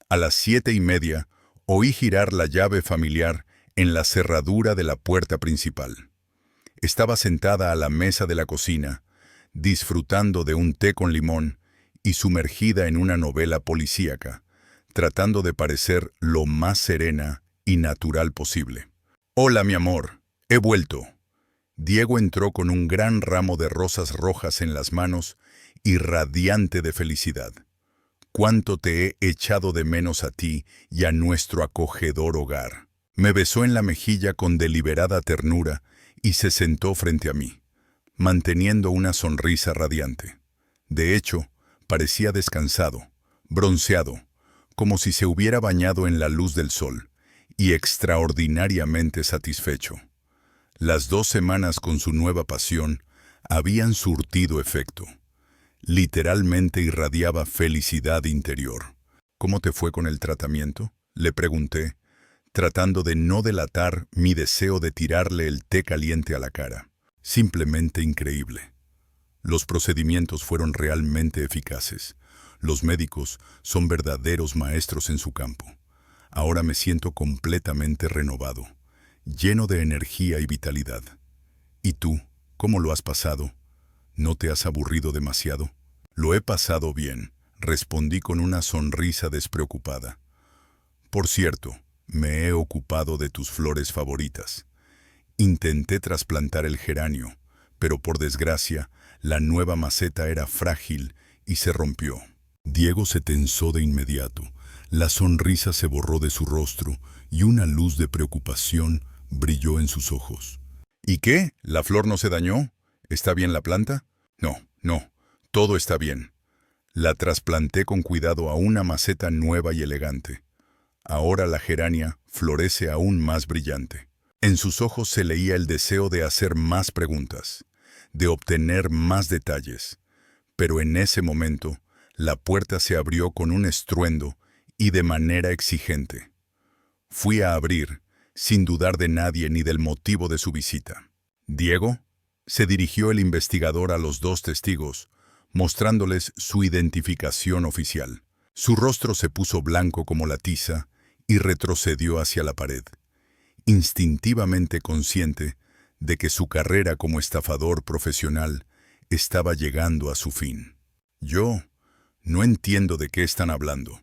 S1: A las 7:30 oí girar la llave familiar en la cerradura de la puerta principal. Estaba sentada a la mesa de la cocina, disfrutando de un té con limón y sumergida en una novela policíaca, tratando de parecer lo más serena y natural posible. «Hola, mi amor, he vuelto». Diego entró con un gran ramo de rosas rojas en las manos y radiante de felicidad. «Cuánto te he echado de menos a ti y a nuestro acogedor hogar». Me besó en la mejilla con deliberada ternura y se sentó frente a mí, manteniendo una sonrisa radiante. De hecho, parecía descansado, bronceado, como si se hubiera bañado en la luz del sol, y extraordinariamente satisfecho. Las 2 semanas con su nueva pasión habían surtido efecto. Literalmente irradiaba felicidad interior. «¿Cómo te fue con el tratamiento?», le pregunté, tratando de no delatar mi deseo de tirarle el té caliente a la cara. «Simplemente increíble. Los procedimientos fueron realmente eficaces. Los médicos son verdaderos maestros en su campo. Ahora me siento completamente renovado, lleno de energía y vitalidad. ¿Y tú, cómo lo has pasado? ¿No te has aburrido demasiado?» «Lo he pasado bien», respondí con una sonrisa despreocupada. «Por cierto, me he ocupado de tus flores favoritas. Intenté trasplantar el geranio, pero por desgracia, la nueva maceta era frágil y se rompió». Diego se tensó de inmediato. La sonrisa se borró de su rostro y una luz de preocupación brilló en sus ojos. «¿Y qué? ¿La flor no se dañó? ¿Está bien la planta?» No, todo está bien. La trasplanté con cuidado a una maceta nueva y elegante. Ahora la gerania florece aún más brillante». En sus ojos se leía el deseo de hacer más preguntas, de obtener más detalles. Pero en ese momento, la puerta se abrió con un estruendo y de manera exigente. Fui a abrir, sin dudar de nadie ni del motivo de su visita. «Diego», se dirigió el investigador a los dos testigos, mostrándoles su identificación oficial. Su rostro se puso blanco como la tiza y retrocedió hacia la pared, instintivamente consciente de que su carrera como estafador profesional estaba llegando a su fin. «Yo no entiendo de qué están hablando.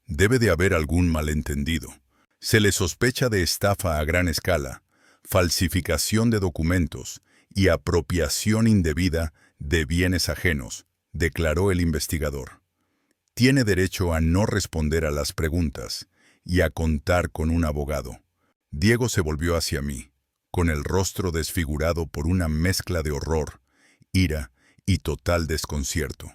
S1: Debe de haber algún malentendido. Se le sospecha de estafa a gran escala, falsificación de documentos y apropiación indebida de bienes ajenos», declaró el investigador. «Tiene derecho a no responder a las preguntas y a contar con un abogado». Diego se volvió hacia mí, con el rostro desfigurado por una mezcla de horror, ira y total desconcierto.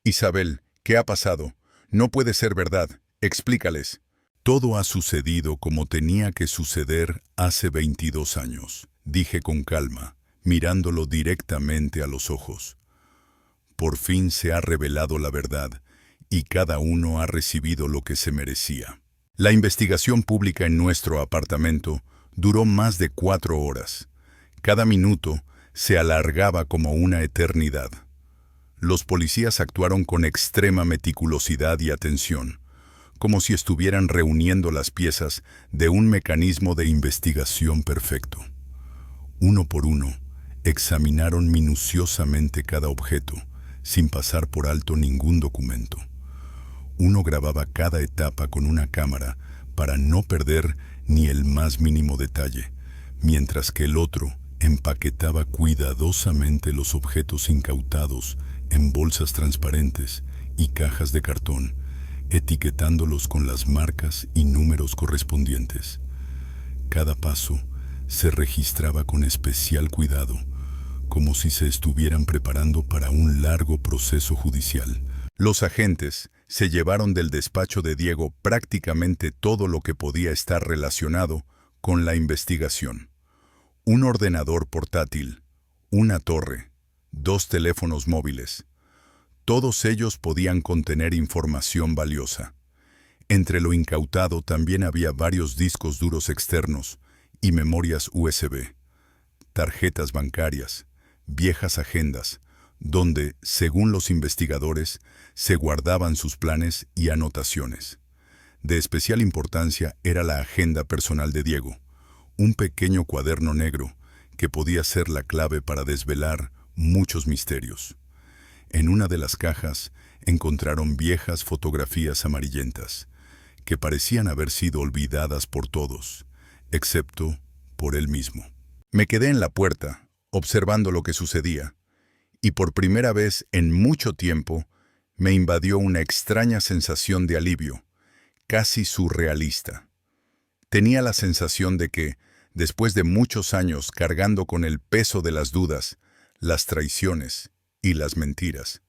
S1: «Isabel, ¿qué ha pasado? No puede ser verdad. Explícales». «Todo ha sucedido como tenía que suceder hace 22 años», dije con calma, mirándolo directamente a los ojos. «Por fin se ha revelado la verdad y cada uno ha recibido lo que se merecía». La investigación pública en nuestro apartamento duró más de 4 horas. Cada minuto se alargaba como una eternidad. Los policías actuaron con extrema meticulosidad y atención, como si estuvieran reuniendo las piezas de un mecanismo de investigación perfecto. Uno por uno, examinaron minuciosamente cada objeto, sin pasar por alto ningún documento. Uno grababa cada etapa con una cámara para no perder ni el más mínimo detalle, mientras que el otro empaquetaba cuidadosamente los objetos incautados en bolsas transparentes y cajas de cartón, etiquetándolos con las marcas y números correspondientes. Cada paso se registraba con especial cuidado, como si se estuvieran preparando para un largo proceso judicial. Los agentes se llevaron del despacho de Diego prácticamente todo lo que podía estar relacionado con la investigación. Un ordenador portátil, una torre, 2 teléfonos móviles. Todos ellos podían contener información valiosa. Entre lo incautado también había varios discos duros externos y memorias USB, tarjetas bancarias, viejas agendas, donde, según los investigadores, se guardaban sus planes y anotaciones. De especial importancia era la agenda personal de Diego, un pequeño cuaderno negro que podía ser la clave para desvelar muchos misterios. En una de las cajas encontraron viejas fotografías amarillentas, que parecían haber sido olvidadas por todos, excepto por él mismo. Me quedé en la puerta, observando lo que sucedía, y por primera vez en mucho tiempo me invadió una extraña sensación de alivio, casi surrealista. Tenía la sensación de que, después de muchos años cargando con el peso de las dudas, las traiciones y las mentiras,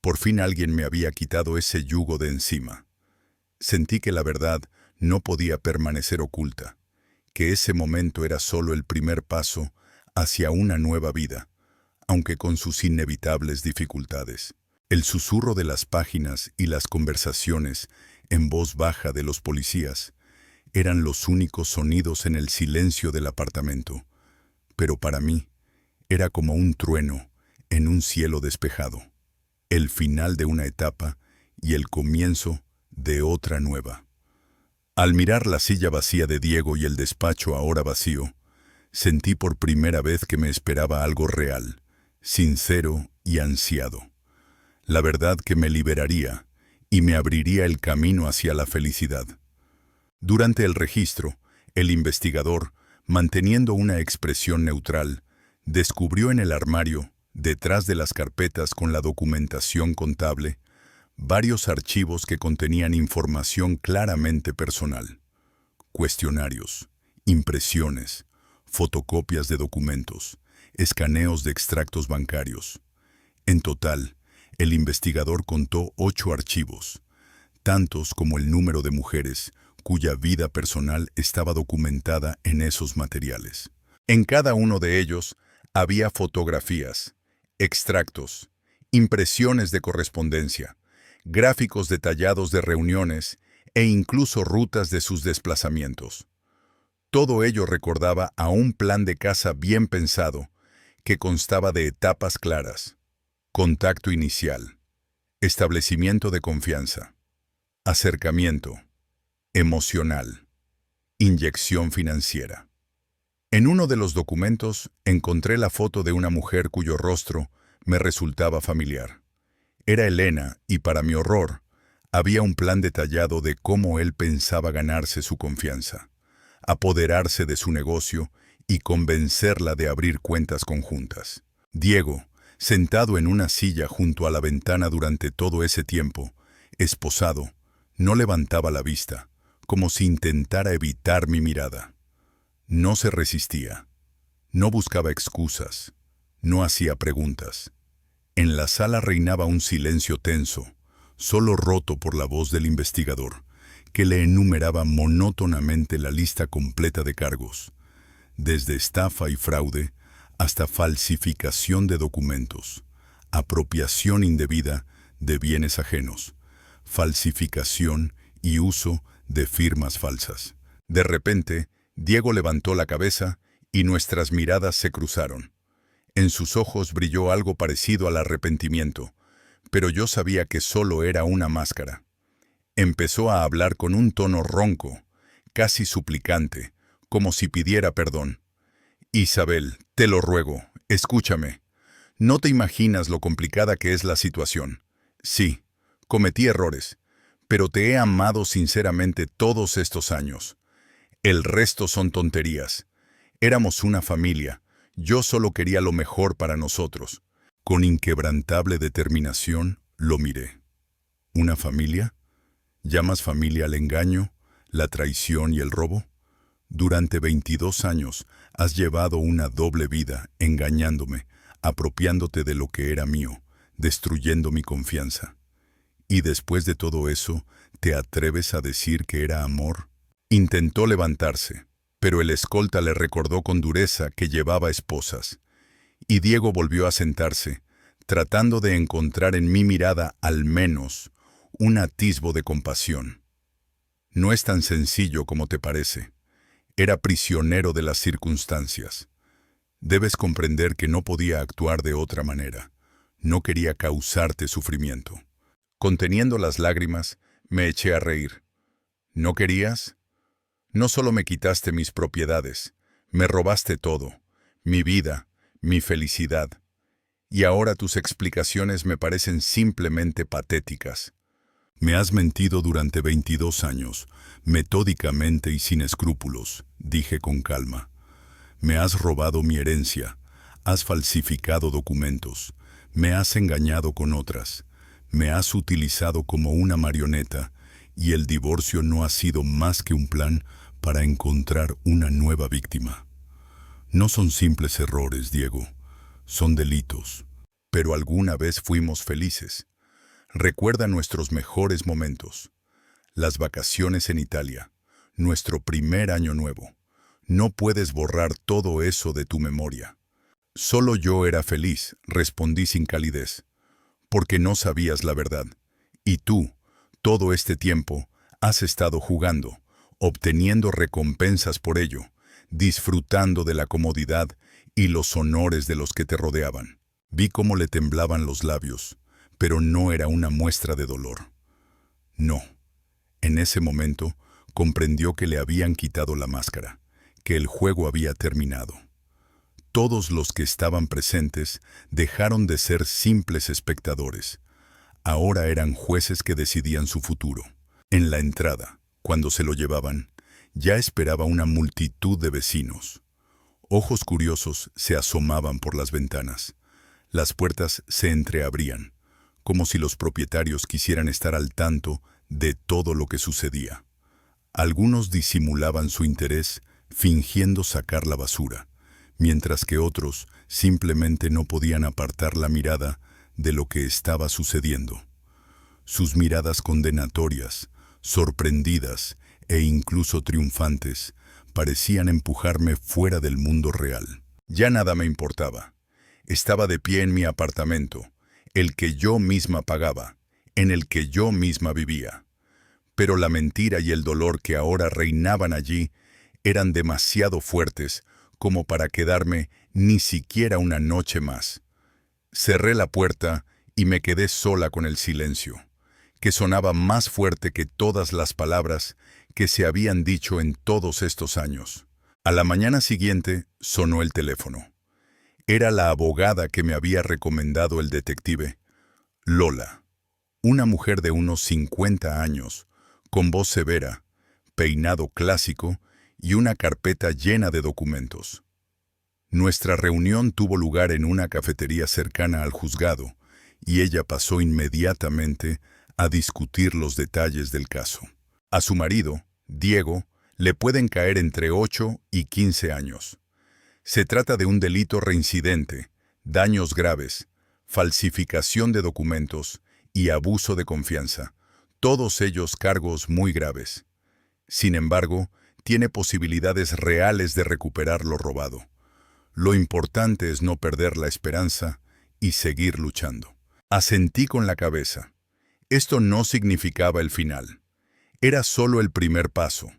S1: por fin alguien me había quitado ese yugo de encima. Sentí que la verdad no podía permanecer oculta, que ese momento era solo el primer paso hacia una nueva vida, aunque con sus inevitables dificultades. El susurro de las páginas y las conversaciones en voz baja de los policías eran los únicos sonidos en el silencio del apartamento, pero para mí era como un trueno en un cielo despejado, el final de una etapa y el comienzo de otra nueva. Al mirar la silla vacía de Diego y el despacho ahora vacío, sentí por primera vez que me esperaba algo real, sincero y ansiado. La verdad que me liberaría y me abriría el camino hacia la felicidad. Durante el registro, el investigador, manteniendo una expresión neutral, descubrió en el armario, detrás de las carpetas con la documentación contable, varios archivos que contenían información claramente personal. Cuestionarios, impresiones, fotocopias de documentos, escaneos de extractos bancarios. En total, el investigador contó 8 archivos, tantos como el número de mujeres cuya vida personal estaba documentada en esos materiales. En cada uno de ellos había fotografías, extractos, impresiones de correspondencia, gráficos detallados de reuniones e incluso rutas de sus desplazamientos. Todo ello recordaba a un plan de caza bien pensado, que constaba de etapas claras: contacto inicial, establecimiento de confianza, acercamiento, emocional, inyección financiera. En uno de los documentos encontré la foto de una mujer cuyo rostro me resultaba familiar. Era Elena y, para mi horror, había un plan detallado de cómo él pensaba ganarse su confianza, apoderarse de su negocio y convencerla de abrir cuentas conjuntas. Diego, sentado en una silla junto a la ventana durante todo ese tiempo, esposado, no levantaba la vista, como si intentara evitar mi mirada. No se resistía, no buscaba excusas, no hacía preguntas. En la sala reinaba un silencio tenso, solo roto por la voz del investigador, que le enumeraba monótonamente la lista completa de cargos, desde estafa y fraude hasta falsificación de documentos, apropiación indebida de bienes ajenos, falsificación y uso de firmas falsas. De repente, Diego levantó la cabeza y nuestras miradas se cruzaron. En sus ojos brilló algo parecido al arrepentimiento, pero yo sabía que solo era una máscara. Empezó a hablar con un tono ronco, casi suplicante, como si pidiera perdón. Isabel, te lo ruego, escúchame. No te imaginas lo complicada que es la situación. Sí, cometí errores, pero te he amado sinceramente todos estos años. El resto son tonterías. Éramos una familia. Yo solo quería lo mejor para nosotros. Con inquebrantable determinación lo miré. ¿Una familia? ¿Llamas familia al engaño, la traición y el robo? Durante 22 años has llevado una doble vida, engañándome, apropiándote de lo que era mío, destruyendo mi confianza. Y después de todo eso, ¿te atreves a decir que era amor? Intentó levantarse, pero el escolta le recordó con dureza que llevaba esposas. Y Diego volvió a sentarse, tratando de encontrar en mi mirada al menos un atisbo de compasión. No es tan sencillo como te parece. Era prisionero de las circunstancias. Debes comprender que no podía actuar de otra manera. No quería causarte sufrimiento. Conteniendo las lágrimas, me eché a reír. ¿No querías? No solo me quitaste mis propiedades, me robaste todo, mi vida, mi felicidad. Y ahora tus explicaciones me parecen simplemente patéticas. Me has mentido durante 22 años, metódicamente y sin escrúpulos, dije con calma. Me has robado mi herencia, has falsificado documentos, me has engañado con otras, me has utilizado como una marioneta, y el divorcio no ha sido más que un plan para encontrar una nueva víctima. No son simples errores, Diego, son delitos. Pero alguna vez fuimos felices. Recuerda nuestros mejores momentos. Las vacaciones en Italia, nuestro primer año nuevo. No puedes borrar todo eso de tu memoria. Solo yo era feliz, respondí sin calidez, porque no sabías la verdad. Y tú, todo este tiempo, has estado jugando, obteniendo recompensas por ello, disfrutando de la comodidad y los honores de los que te rodeaban. Vi cómo le temblaban los labios, pero no era una muestra de dolor. No. En ese momento, comprendió que le habían quitado la máscara, que el juego había terminado. Todos los que estaban presentes dejaron de ser simples espectadores. Ahora eran jueces que decidían su futuro. En la entrada, cuando se lo llevaban, ya esperaba una multitud de vecinos. Ojos curiosos se asomaban por las ventanas. Las puertas se entreabrían, como si los propietarios quisieran estar al tanto de todo lo que sucedía. Algunos disimulaban su interés fingiendo sacar la basura, mientras que otros simplemente no podían apartar la mirada de lo que estaba sucediendo. Sus miradas condenatorias, sorprendidas e incluso triunfantes, parecían empujarme fuera del mundo real. Ya nada me importaba. Estaba de pie en mi apartamento, el que yo misma pagaba, en el que yo misma vivía. Pero la mentira y el dolor que ahora reinaban allí eran demasiado fuertes como para quedarme ni siquiera una noche más. Cerré la puerta y me quedé sola con el silencio, que sonaba más fuerte que todas las palabras que se habían dicho en todos estos años. A la mañana siguiente sonó el teléfono. Era la abogada que me había recomendado el detective, Lola, una mujer de unos 50 años, con voz severa, peinado clásico y una carpeta llena de documentos. Nuestra reunión tuvo lugar en una cafetería cercana al juzgado, y ella pasó inmediatamente a discutir los detalles del caso. A su marido, Diego, le pueden caer entre 8 y 15 años. Se trata de un delito reincidente, daños graves, falsificación de documentos y abuso de confianza, todos ellos cargos muy graves. Sin embargo, tiene posibilidades reales de recuperar lo robado. Lo importante es no perder la esperanza y seguir luchando. Asentí con la cabeza. Esto no significaba el final. Era solo el primer paso,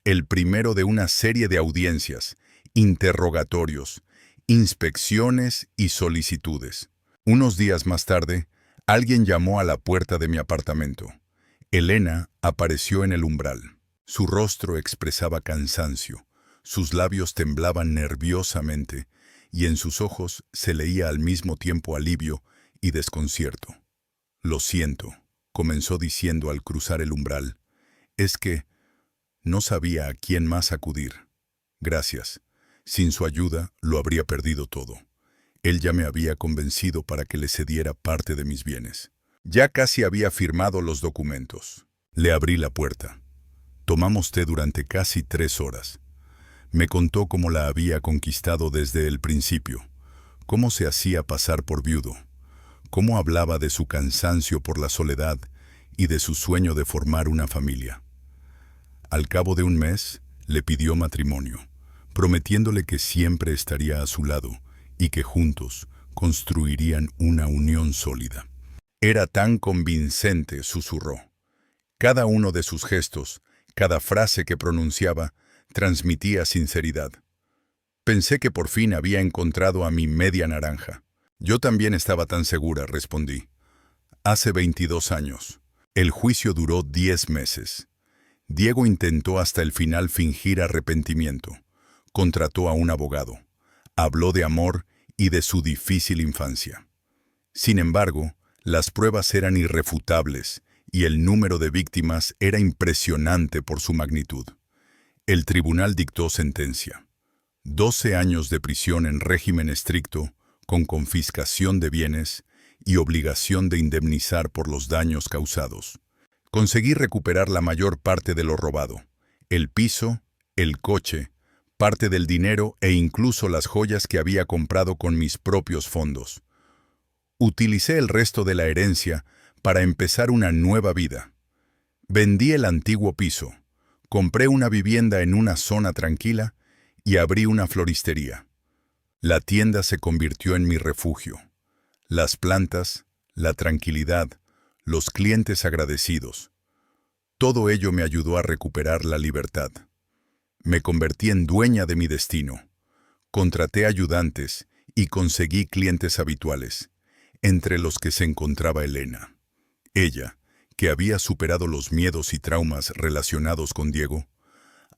S1: el primero de una serie de audiencias, interrogatorios, inspecciones y solicitudes. Unos días más tarde, alguien llamó a la puerta de mi apartamento. Elena apareció en el umbral. Su rostro expresaba cansancio, sus labios temblaban nerviosamente y en sus ojos se leía al mismo tiempo alivio y desconcierto. «Lo siento», comenzó diciendo al cruzar el umbral. «Es que no sabía a quién más acudir. Gracias. Sin su ayuda lo habría perdido todo. Él ya me había convencido para que le cediera parte de mis bienes. Ya casi había firmado los documentos. Le abrí la puerta. Tomamos té durante casi 3 horas. Me contó cómo la había conquistado desde el principio, cómo se hacía pasar por viudo, cómo hablaba de su cansancio por la soledad y de su sueño de formar una familia. Al cabo de un mes, le pidió matrimonio, prometiéndole que siempre estaría a su lado y que juntos construirían una unión sólida. Era tan convincente, susurró. Cada uno de sus gestos, cada frase que pronunciaba, transmitía sinceridad. Pensé que por fin había encontrado a mi media naranja. Yo también estaba tan segura, respondí. Hace 22 años. El juicio duró 10 meses. Diego intentó hasta el final fingir arrepentimiento. Contrató a un abogado. Habló de amor y de su difícil infancia. Sin embargo, las pruebas eran irrefutables y el número de víctimas era impresionante por su magnitud. El tribunal dictó sentencia. 12 años de prisión en régimen estricto, con confiscación de bienes y obligación de indemnizar por los daños causados. Conseguí recuperar la mayor parte de lo robado, el piso, el coche, parte del dinero e incluso las joyas que había comprado con mis propios fondos. Utilicé el resto de la herencia para empezar una nueva vida. Vendí el antiguo piso, compré una vivienda en una zona tranquila y abrí una floristería. La tienda se convirtió en mi refugio. Las plantas, la tranquilidad, los clientes agradecidos. Todo ello me ayudó a recuperar la libertad. Me convertí en dueña de mi destino. Contraté ayudantes y conseguí clientes habituales, entre los que se encontraba Elena. Ella, que había superado los miedos y traumas relacionados con Diego,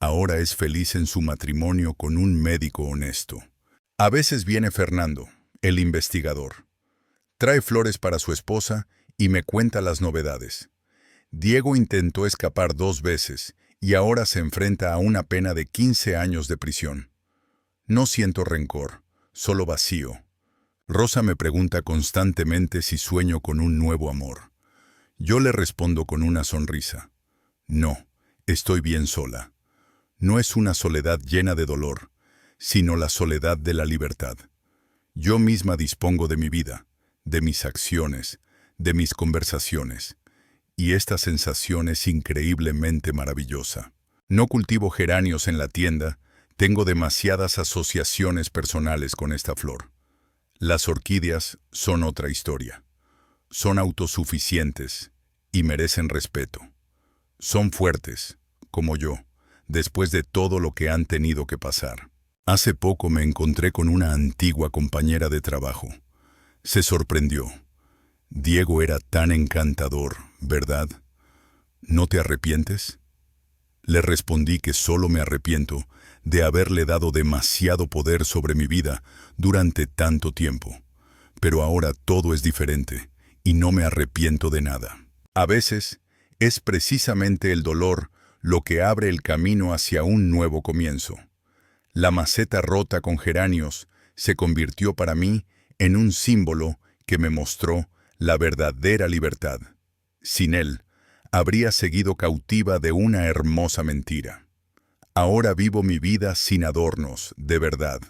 S1: ahora es feliz en su matrimonio con un médico honesto. A veces viene Fernando, el investigador. Trae flores para su esposa y me cuenta las novedades. Diego intentó escapar 2 veces y ahora se enfrenta a una pena de 15 años de prisión. No siento rencor, solo vacío. Rosa me pregunta constantemente si sueño con un nuevo amor. Yo le respondo con una sonrisa. No, estoy bien sola. No es una soledad llena de dolor, sino la soledad de la libertad. Yo misma dispongo de mi vida, de mis acciones, de mis conversaciones. Y esta sensación es increíblemente maravillosa. No cultivo geranios en la tienda, tengo demasiadas asociaciones personales con esta flor. Las orquídeas son otra historia. Son autosuficientes y merecen respeto. Son fuertes, como yo, después de todo lo que han tenido que pasar. Hace poco me encontré con una antigua compañera de trabajo. Se sorprendió. Diego era tan encantador, ¿verdad? ¿No te arrepientes? Le respondí que solo me arrepiento de haberle dado demasiado poder sobre mi vida durante tanto tiempo. Pero ahora todo es diferente y no me arrepiento de nada. A veces es precisamente el dolor lo que abre el camino hacia un nuevo comienzo. La maceta rota con geranios se convirtió para mí en un símbolo que me mostró la verdadera libertad. Sin él, habría seguido cautiva de una hermosa mentira. Ahora vivo mi vida sin adornos, de verdad,